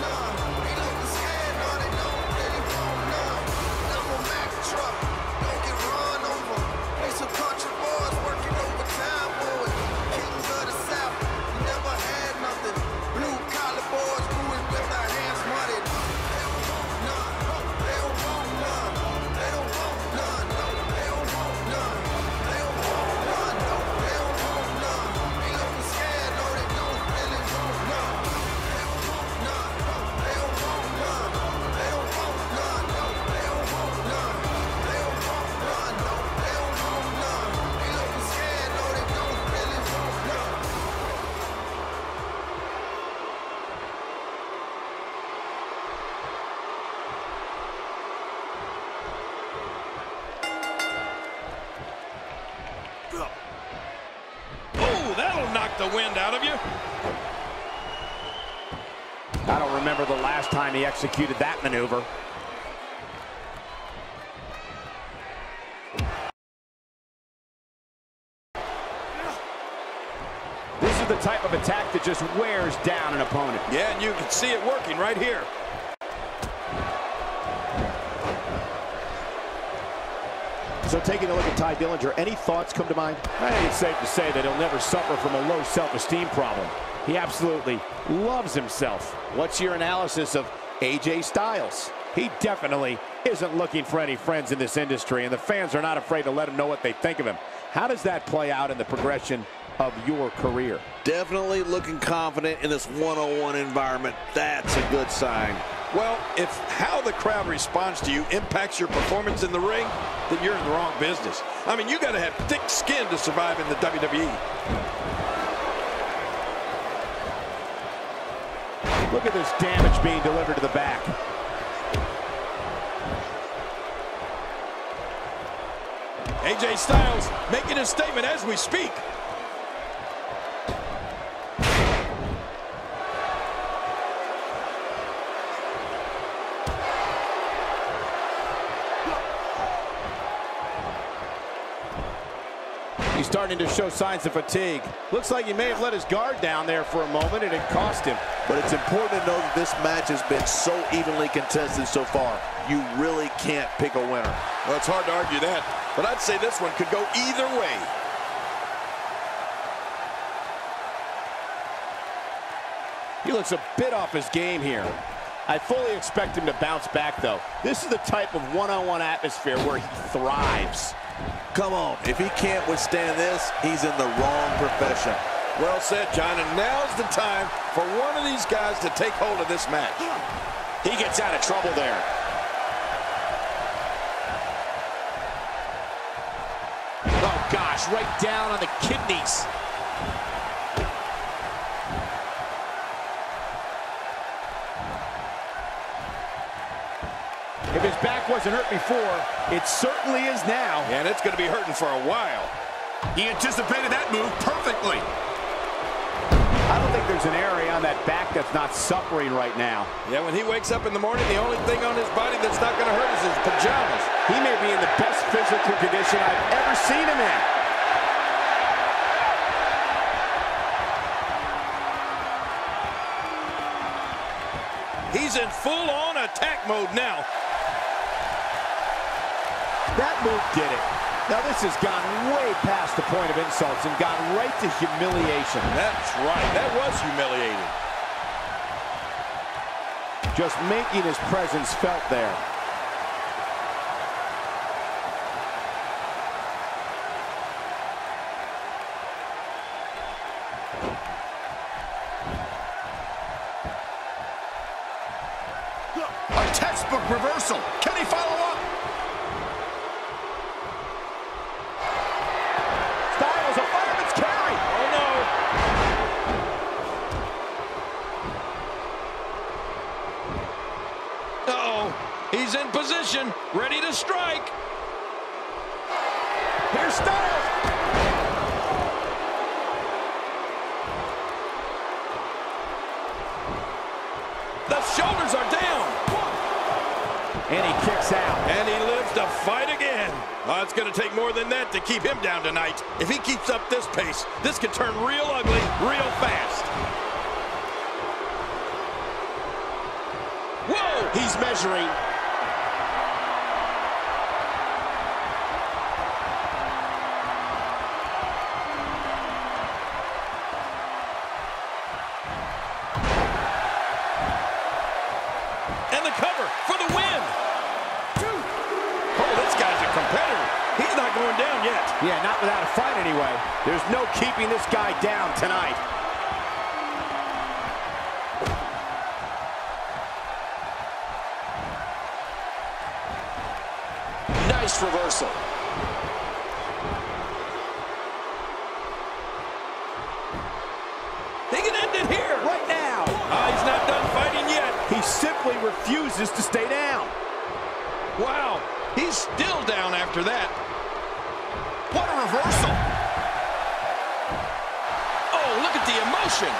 Oh, that'll knock the wind out of you. I don't remember the last time he executed that maneuver. This is the type of attack that just wears down an opponent. Yeah, and you can see it working right here. So taking a look at Ty Dillinger, any thoughts come to mind? I think it's safe to say that he'll never suffer from a low self-esteem problem. He absolutely loves himself. What's your analysis of AJ Styles? He definitely isn't looking for any friends in this industry, and the fans are not afraid to let him know what they think of him. How does that play out in the progression of your career? Definitely looking confident in this one-on-one environment. That's a good sign. Well, if how the crowd responds to you impacts your performance in the ring, then you're in the wrong business. I mean, you got to have thick skin to survive in the WWE. Look at this damage being delivered to the back. AJ Styles making a statement as we speak. He's starting to show signs of fatigue. Looks like he may have let his guard down there for a moment, and it cost him. But it's important to know that this match has been so evenly contested so far. You really can't pick a winner. Well, it's hard to argue that, but I'd say this one could go either way. He looks a bit off his game here. I fully expect him to bounce back, though. This is the type of one-on-one atmosphere where he thrives. Come on, if he can't withstand this, he's in the wrong profession. Well said, John, and now's the time for one of these guys to take hold of this match. He gets out of trouble there. Oh, gosh, right down on the kidneys. If his back wasn't hurt before, it certainly is now. And it's going to be hurting for a while. He anticipated that move perfectly. I don't think there's an area on that back that's not suffering right now. Yeah, when he wakes up in the morning, the only thing on his body that's not going to hurt is his pajamas. He may be in the best physical condition I've ever seen him in. He's in full-on attack mode now. That move did it. Now this has gone way past the point of insults and gone right to humiliation. That's right. That was humiliating. Just making his presence felt there. A textbook reversal. Can he follow up? Styles, a fireman's carry. Oh, no. Uh-oh. He's in position, ready to strike. Here's Styles. The shoulders are down. And he kicks out. And he lives to fight again. Oh, it's going to take more than that to keep him down tonight. If he keeps up this pace, this could turn real ugly real fast. Whoa! He's measuring. And the cover for the win. Oh, this guy's a competitor. He's not going down yet. Yeah, not without a fight anyway. There's no keeping this guy down tonight. Nice reversal. He can end it here. Right now. He's not done fighting yet. He simply refuses to stay down. Wow. He's still down after that. What a reversal. Oh, look at the emotion.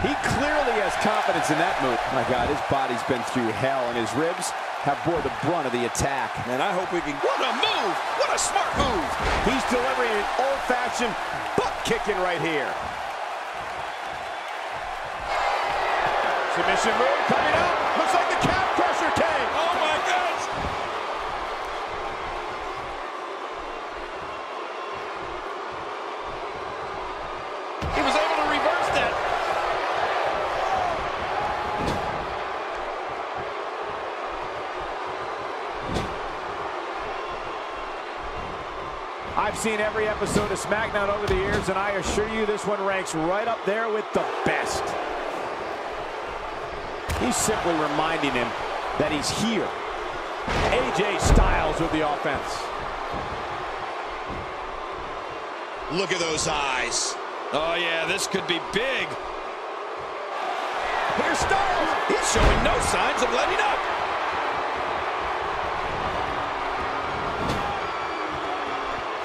He clearly confidence in that move. My God, his body's been through hell, and his ribs have bore the brunt of the attack. And I hope we can... What a move! What a smart move! He's delivering an old-fashioned butt kicking right here. Submission move coming up. Looks like the calf crusher came. Oh my gosh! He was able to reverse that. I've seen every episode of Smackdown over the years, and I assure you this one ranks right up there with the best. He's simply reminding him that he's here. AJ Styles with the offense. Look at those eyes. Oh yeah, this could be big. Here's Styles. He's showing no signs of letting up.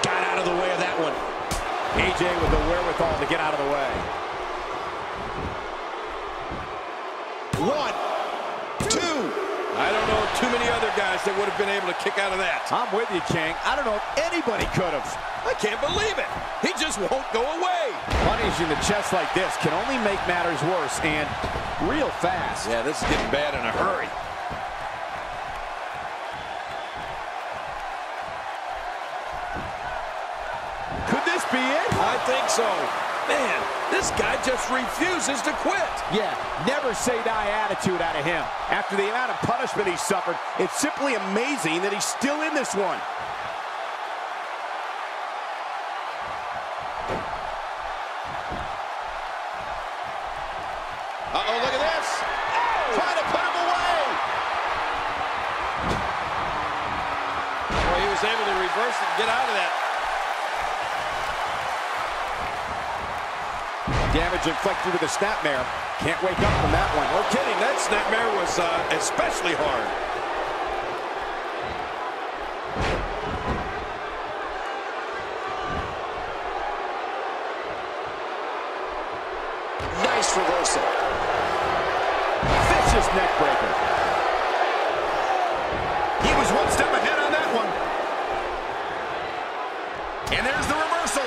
Got out of the way of that one. AJ with the wherewithal to get out of the way. 1, 2. I don't know too many other guys that would have been able to kick out of that. I'm with you, King. I don't know if anybody could have. I can't believe it. He just won't go away. Punishing the chest like this can only make matters worse, and real fast. Yeah, this is getting bad in a hurry. Could this be it? I think so. Man, this guy just refuses to quit. Yeah, never say die attitude out of him. After the amount of punishment he suffered, it's simply amazing that he's still in this one. Uh-oh, look at this. Oh! Trying to put him away. Boy, he was able to reverse it and get out of that. Damage inflicted with a snapmare. Can't wake up from that one. No kidding, that snapmare was especially hard. Nice reversal. Vicious neck breaker. He was one step ahead on that one. And there's the reversal.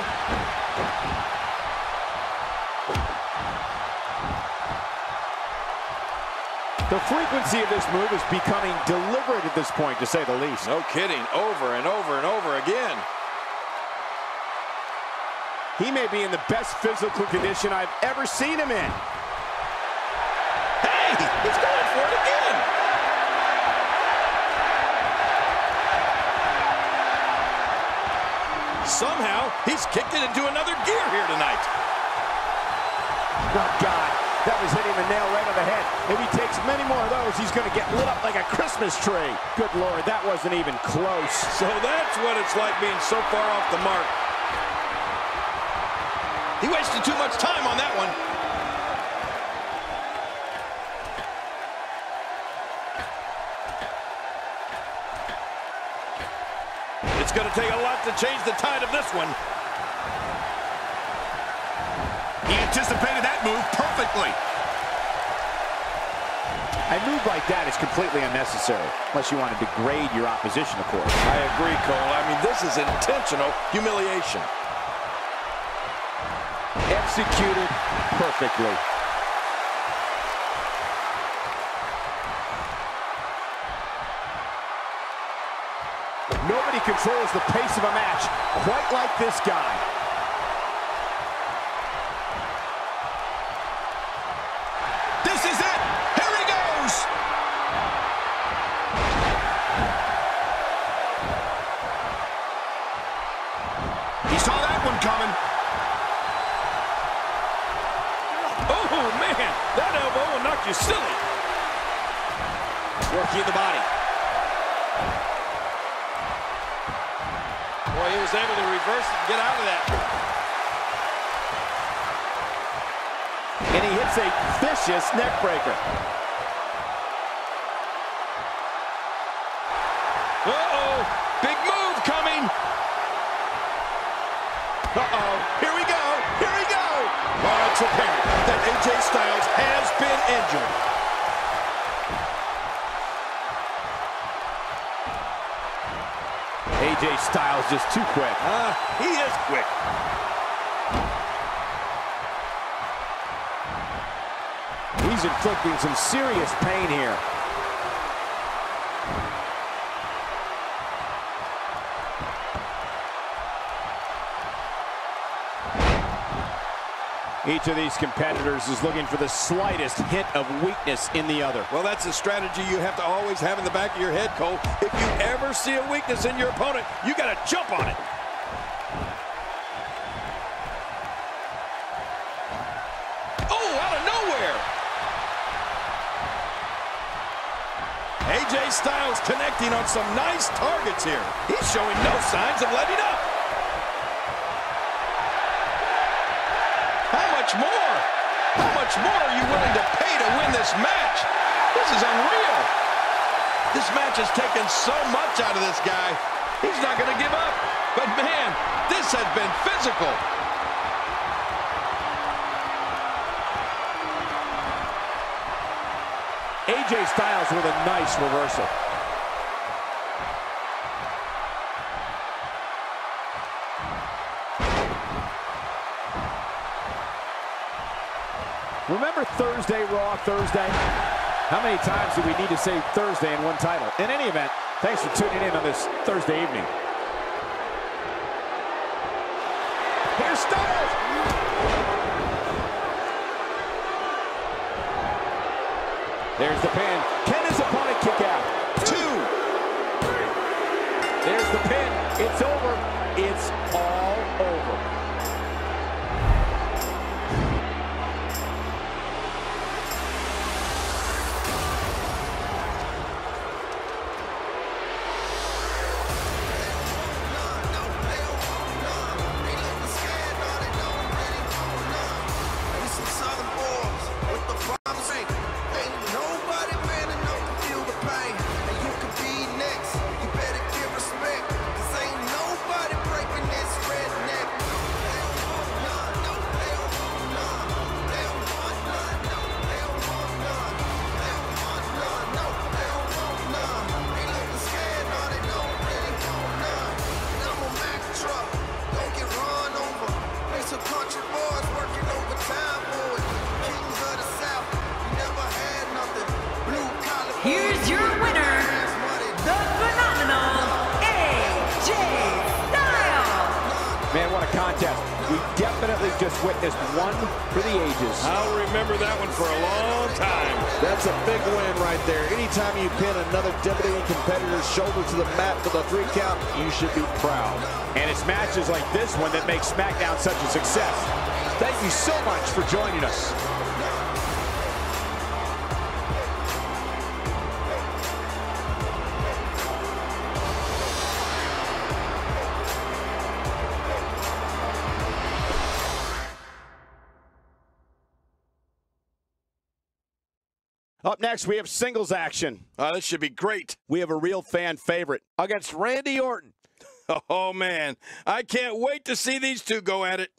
The frequency of this move is becoming deliberate at this point, to say the least. No kidding, over and over and over again. He may be in the best physical condition I've ever seen him in. Hey, he's going for it again. Somehow, he's kicked it into another gear here tonight. Oh, God. That was hitting the nail right on the head. If he takes many more of those, he's going to get lit up like a Christmas tree. Good Lord, that wasn't even close. So that's what it's like being so far off the mark. He wasted too much time on that one. It's going to take a lot to change the tide of this one. He anticipated that move perfectly. A move like that is completely unnecessary, unless you want to degrade your opposition, of course. I agree, Cole. I mean, this is intentional humiliation. Executed perfectly. Nobody controls the pace of a match quite like this guy. This is it. Here he goes. He saw that one coming. Oh, man, that elbow will knock you silly. Working the body. Boy, he was able to reverse it and get out of that. And he hits a vicious neck breaker. Uh-oh, big move coming. Uh-oh, here we go, here we go. Oh, I It's apparent that AJ Styles has been injured. AJ Styles just too quick. He is quick. He's inflicting some serious pain here. Each of these competitors is looking for the slightest hint of weakness in the other. Well, that's a strategy you have to always have in the back of your head, Cole. If you ever see a weakness in your opponent, you got to jump on it. Oh, out of nowhere. AJ Styles connecting on some nice targets here. He's showing no signs of letting up. How much more are you willing to pay to win this match? This is unreal. This match has taken so much out of this guy. He's not going to give up. But man, this has been physical. AJ Styles with a nice reversal. Remember Thursday, Raw Thursday? How many times do we need to say Thursday in one title? In any event, thanks for tuning in on this Thursday evening. Here's Styles! There's the pin. Can his opponent kick out? 2. There's the pin. It's over. It's all over. Here's your winner, the phenomenal AJ Styles. Man, what a contest. We definitely just witnessed one for the ages. I'll remember that one for a long time. That's a big win right there. Anytime you pin another WWE competitor's shoulder to the mat for the 3 count, you should be proud. And it's matches like this one that make Smackdown such a success. Thank you so much for joining us. Up next, we have singles action. This should be great. We have a real fan favorite against Randy Orton. Oh, man. I can't wait to see these two go at it.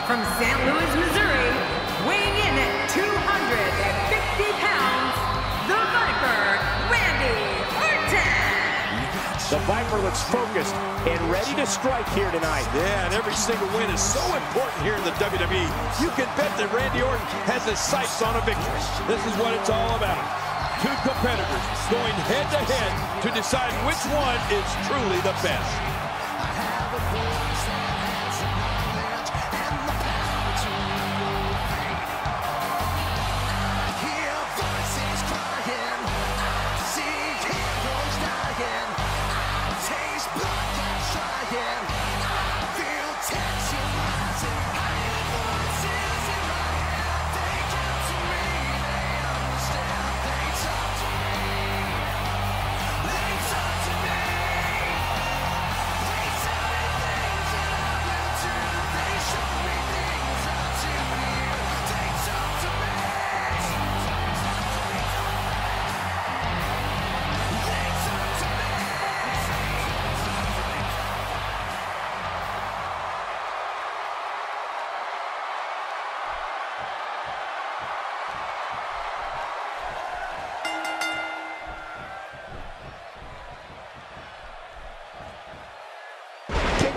from St. Louis, Missouri, weighing in at 250 pounds, the Viper, Randy Orton. The Viper looks focused and ready to strike here tonight. Yeah, and every single win is so important here in the WWE. You can bet that Randy Orton has his sights on a victory. This is what it's all about. Two competitors going head-to-head to decide which one is truly the best.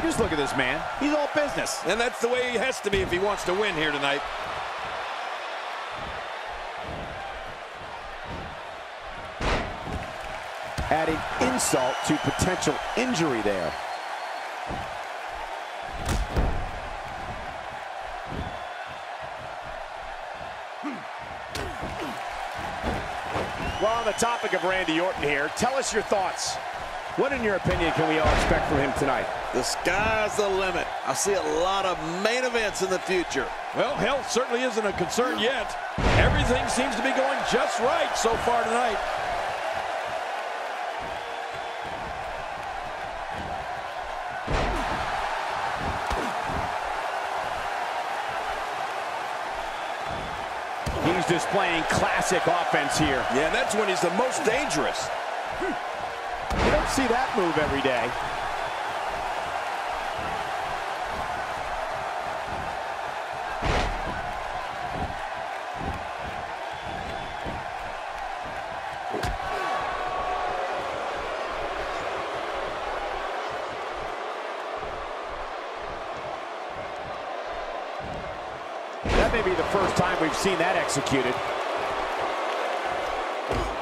Just look at this man. He's all business. And that's the way he has to be if he wants to win here tonight. Adding insult to potential injury there. Well, on the topic of Randy Orton here, tell us your thoughts. What, in your opinion, can we all expect from him tonight? The sky's the limit. I see a lot of main events in the future. Well, health certainly isn't a concern yet. Everything seems to be going just right so far tonight. He's displaying classic offense here. Yeah, that's when he's the most dangerous. You don't see that move every day. That may be the first time we've seen that executed.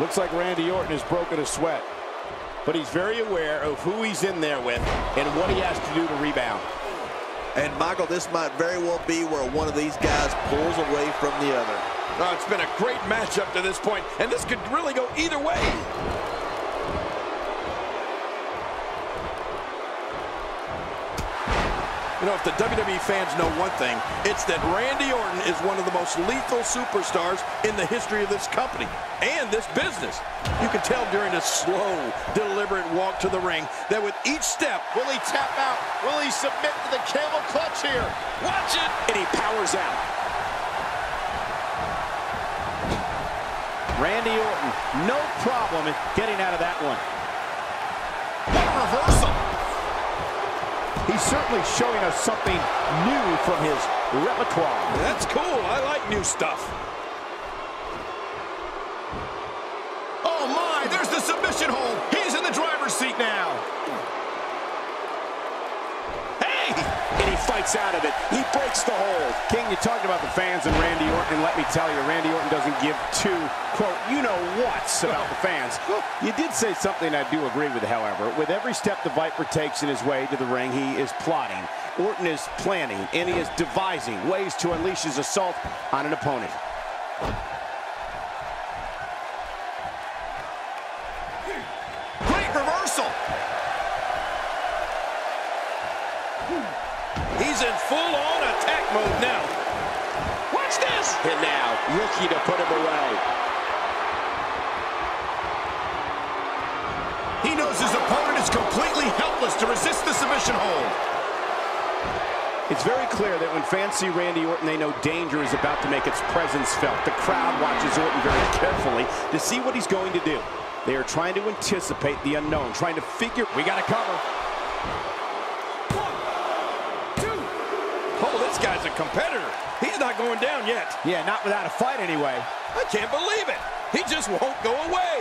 Looks like Randy Orton has broken a sweat, but he's very aware of who he's in there with and what he has to do to rebound. And Michael, this might very well be where one of these guys pulls away from the other. Oh, it's been a great match up to this point, and this could really go either way. You know, if the WWE fans know one thing, it's that Randy Orton is one of the most lethal superstars in the history of this company and this business. You can tell during his slow, deliberate walk to the ring that with each step, Will he tap out? Will he submit to the camel clutch here? watch it, And he powers out. Randy Orton, no problem in getting out of that one. What a reversal. He's certainly showing us something new from his repertoire. That's cool. I like new stuff. Oh my, there's the submission hold. He's in the driver's seat now. Hey! And he fights out of it. He breaks the hold. King, you talked about the fans and Randy Orton, and let me tell you, Randy Orton doesn't give two, quote, you-know-whats about the fans. You did say something I do agree with, however. With every step the Viper takes in his way to the ring, he is plotting. Orton is planning, and he is devising ways to unleash his assault on an opponent. Great reversal. He's in full-on attack mode now. Watch this. And now, looking to put him away. He knows his opponent is completely helpless to resist the submission hold. It's very clear that when fans see Randy Orton, they know danger is about to make its presence felt. The crowd watches Orton very carefully to see what he's going to do. They are trying to anticipate the unknown, trying to figure, we got to cover. Oh, this This guy's a competitor. He's not going down yet. Yeah, not without a fight anyway. I can't believe it. He just won't go away.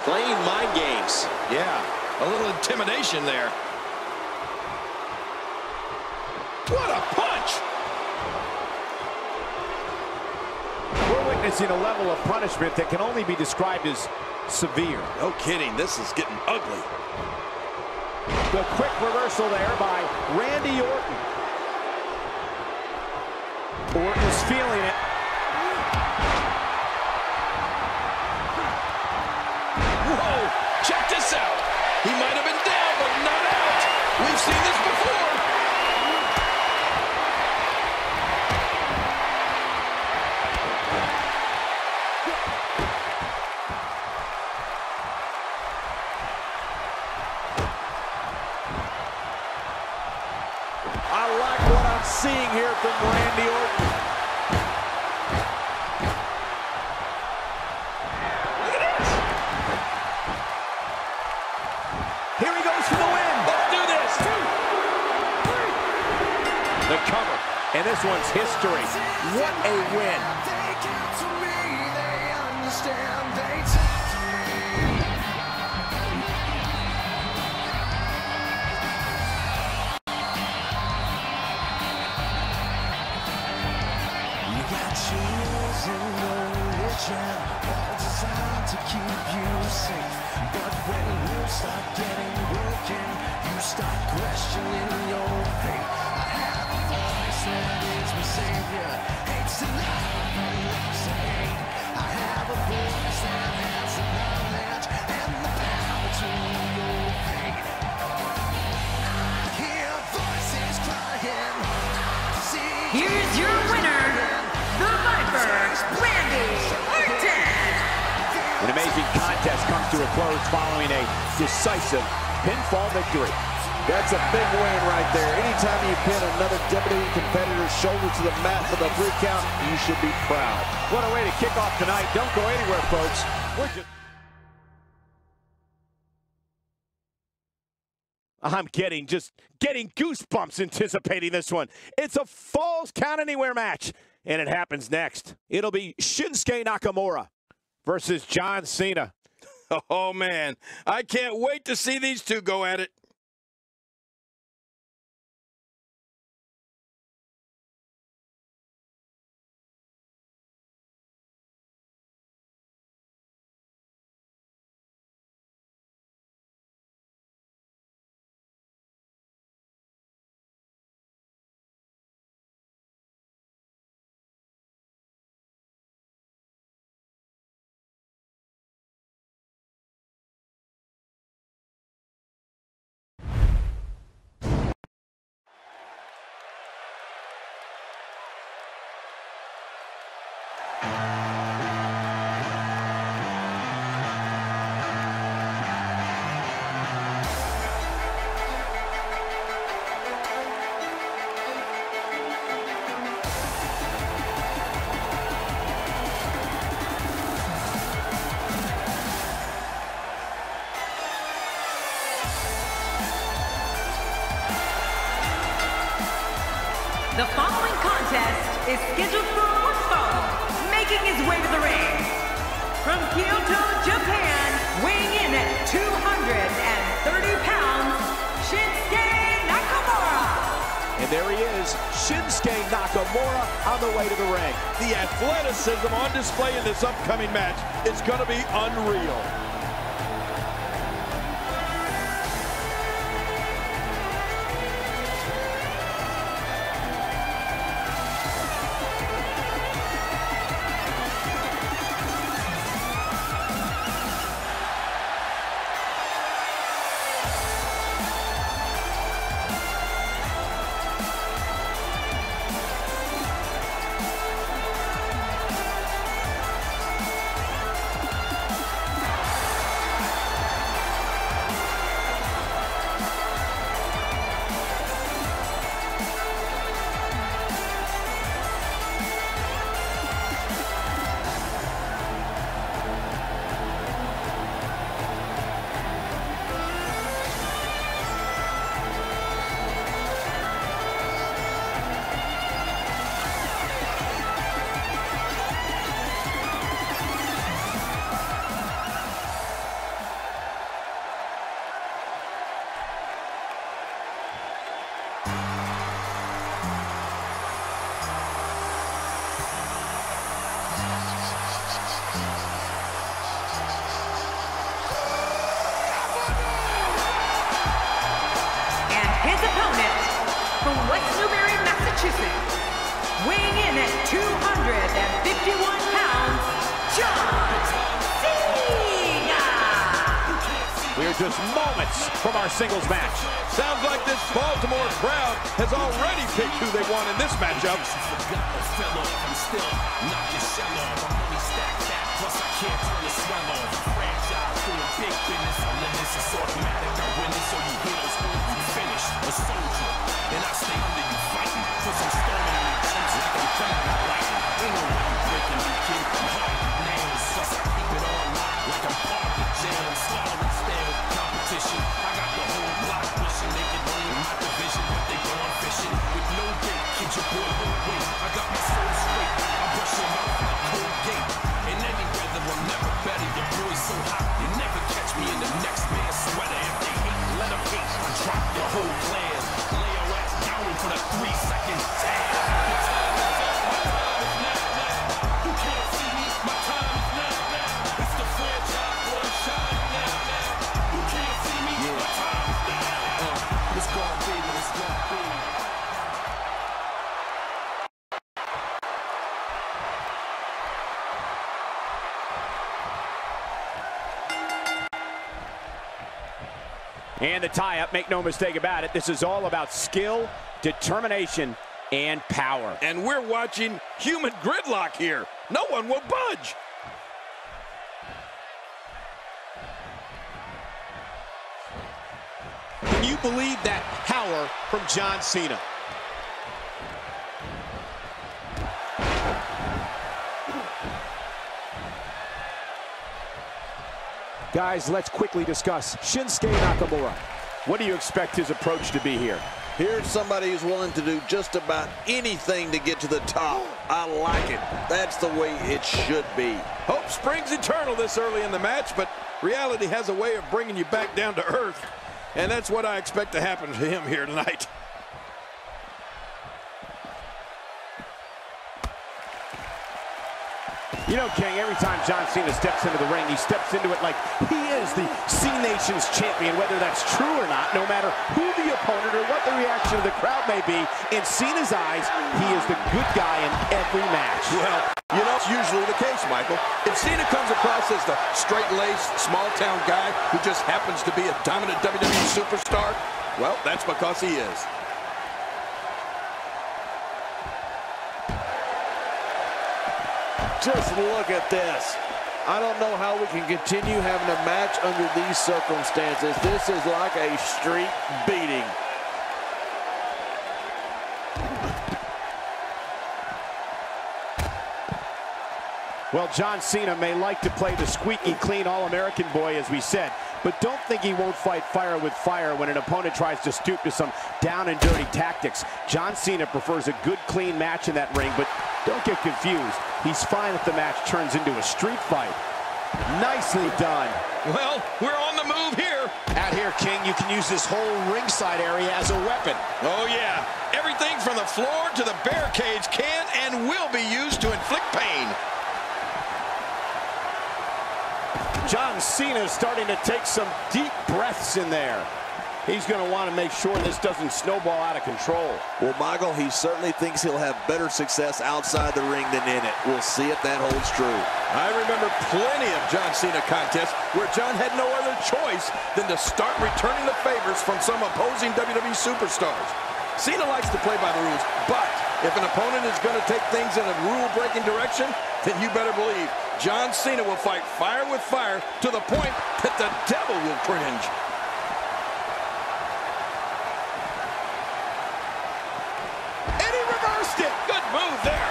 Playing mind games. Yeah, a little intimidation there. What a punch! We're witnessing a level of punishment that can only be described as severe. No kidding, this is getting ugly. The quick reversal there by Randy Orton. Orton is feeling it. Whoa, check this out. He might have been down, but not out. We've seen this before. I like what I'm seeing here from Randy Orton. Look at this. Here he goes for the win. Let's do this. 2, 3. The cover, and this one's history. What a win. All designed to keep you safe, but when you start getting broken, you start questioning your faith. I have a voice that is my savior, hates to love and loves to hate. I have a voice that has the knowledge and the power to your fate. I hear voices crying. Here's your winner, the Viper, Randy Orton. An amazing contest comes to a close following a decisive pinfall victory. That's a big win right there. Anytime you pin another WWE competitor's shoulder to the mat for the 3 count, you should be proud. What a way to kick off tonight. Don't go anywhere, folks. We're just... I'm getting goosebumps anticipating this one. It's a Falls Count Anywhere match, and it happens next. It'll be Shinsuke Nakamura versus John Cena. Oh, man. I can't wait to see these two go at it. The following contest is scheduled for one fall, making his way to the ring. From Kyoto, Japan, weighing in at 230 pounds, Shinsuke Nakamura. And there he is, Shinsuke Nakamura on the way to the ring. The athleticism on display in this upcoming match is going to be unreal. from West Newbury, Massachusetts, weighing in at 251 pounds, John Cena! We are just moments from our singles match. Sounds like this Baltimore crowd has already picked who they want in this matchup. And the tie-up, make no mistake about it, this is all about skill, determination, and power. And we're watching human gridlock here. No one will budge. Can you believe that power from John Cena? Guys, let's quickly discuss Shinsuke Nakamura. What do you expect his approach to be here? Here's somebody who's willing to do just about anything to get to the top. I like it. That's the way it should be. Hope springs eternal this early in the match, but reality has a way of bringing you back down to earth. And that's what I expect to happen to him here tonight. You know, King, every time John Cena steps into the ring, he steps into it like he is the C-Nation's champion, whether that's true or not, no matter who the opponent or what the reaction of the crowd may be. In Cena's eyes, he is the good guy in every match. Well, you know, it's usually the case, Michael. If Cena comes across as the straight-laced, small-town guy who just happens to be a dominant WWE superstar, well, that's because he is. Just look at this. I don't know how we can continue having a match under these circumstances. This is like a street beating. Well, John Cena may like to play the squeaky clean All-American boy, as we said, but don't think he won't fight fire with fire when an opponent tries to stoop to some down and dirty tactics. John Cena prefers a good, clean match in that ring, but don't get confused. He's fine if the match turns into a street fight. Nicely done. Well, we're on the move here. Out here, King, you can use this whole ringside area as a weapon. Oh, yeah. Everything from the floor to the barricades can and will be used to inflict pain. John Cena is starting to take some deep breaths in there. He's going to want to make sure this doesn't snowball out of control. Well, Michael, he certainly thinks he'll have better success outside the ring than in it. We'll see if that holds true. I remember plenty of John Cena contests where John had no other choice than to start returning the favors from some opposing WWE superstars. Cena likes to play by the rules, but if an opponent is going to take things in a rule-breaking direction, then you better believe John Cena will fight fire with fire to the point that the devil will cringe. And he reversed it. Good move there.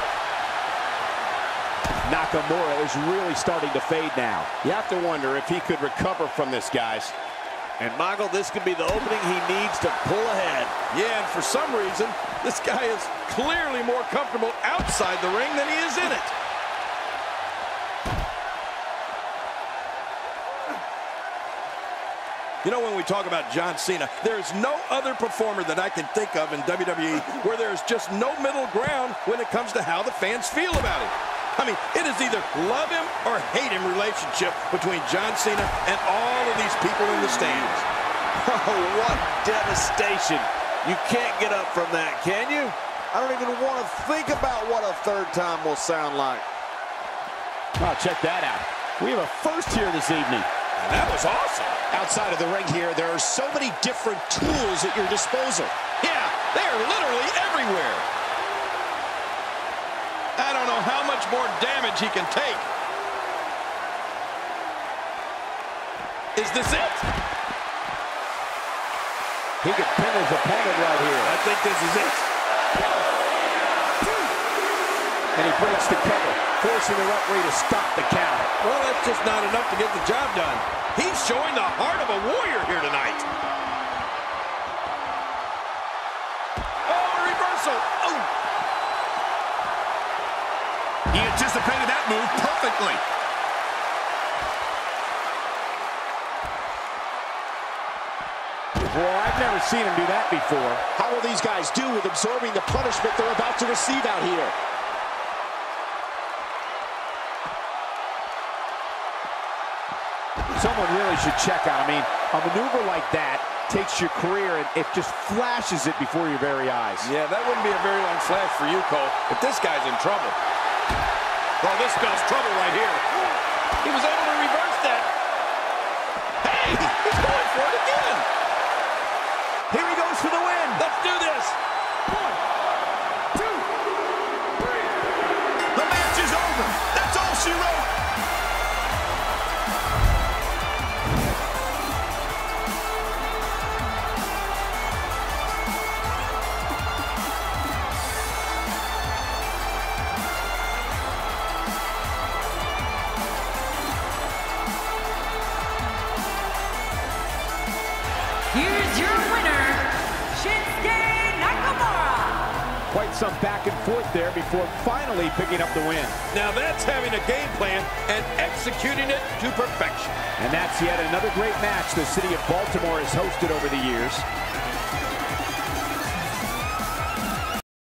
Nakamura is really starting to fade now. You have to wonder if he could recover from this, guys. And, Michael, this could be the opening he needs to pull ahead. Yeah, and for some reason, this guy is clearly more comfortable outside the ring than he is in it. You know, when we talk about John Cena, there's no other performer that I can think of in WWE where there's just no middle ground when it comes to how the fans feel about him. I mean, it is either love him or hate him relationship between John Cena and all of these people in the stands. Oh, what devastation. You can't get up from that, can you? I don't even want to think about what a third time will sound like. Oh, check that out. We have a first here this evening. That was awesome. Outside of the ring here, there are so many different tools at your disposal. Yeah, they are literally everywhere. I don't know how much more damage he can take. Is this it? He could pin his opponent right here. I think this is it. And he breaks the cover, forcing the referee to stop the count. Well, that's just not enough to get the job done. He's showing the heart of a warrior here tonight. Oh, reversal. Oh. He anticipated that move perfectly. Well, I've never seen him do that before. How will these guys do with absorbing the punishment they're about to receive out here? Someone really should check out. I mean, a maneuver like that takes your career and it just flashes it before your very eyes. Yeah, that wouldn't be a very long flash for you, Cole, but this guy's in trouble. Oh, this spells trouble right here. He was able to reverse that. Hey, he's going for it again. Here he goes for the win. Let's do this. 1, 2, 3. The match is over. That's all she wrote. Here's your winner, Shinsuke Nakamura. Quite some back and forth there before finally picking up the win. Now that's having a game plan and executing it to perfection. And that's yet another great match the city of Baltimore has hosted over the years.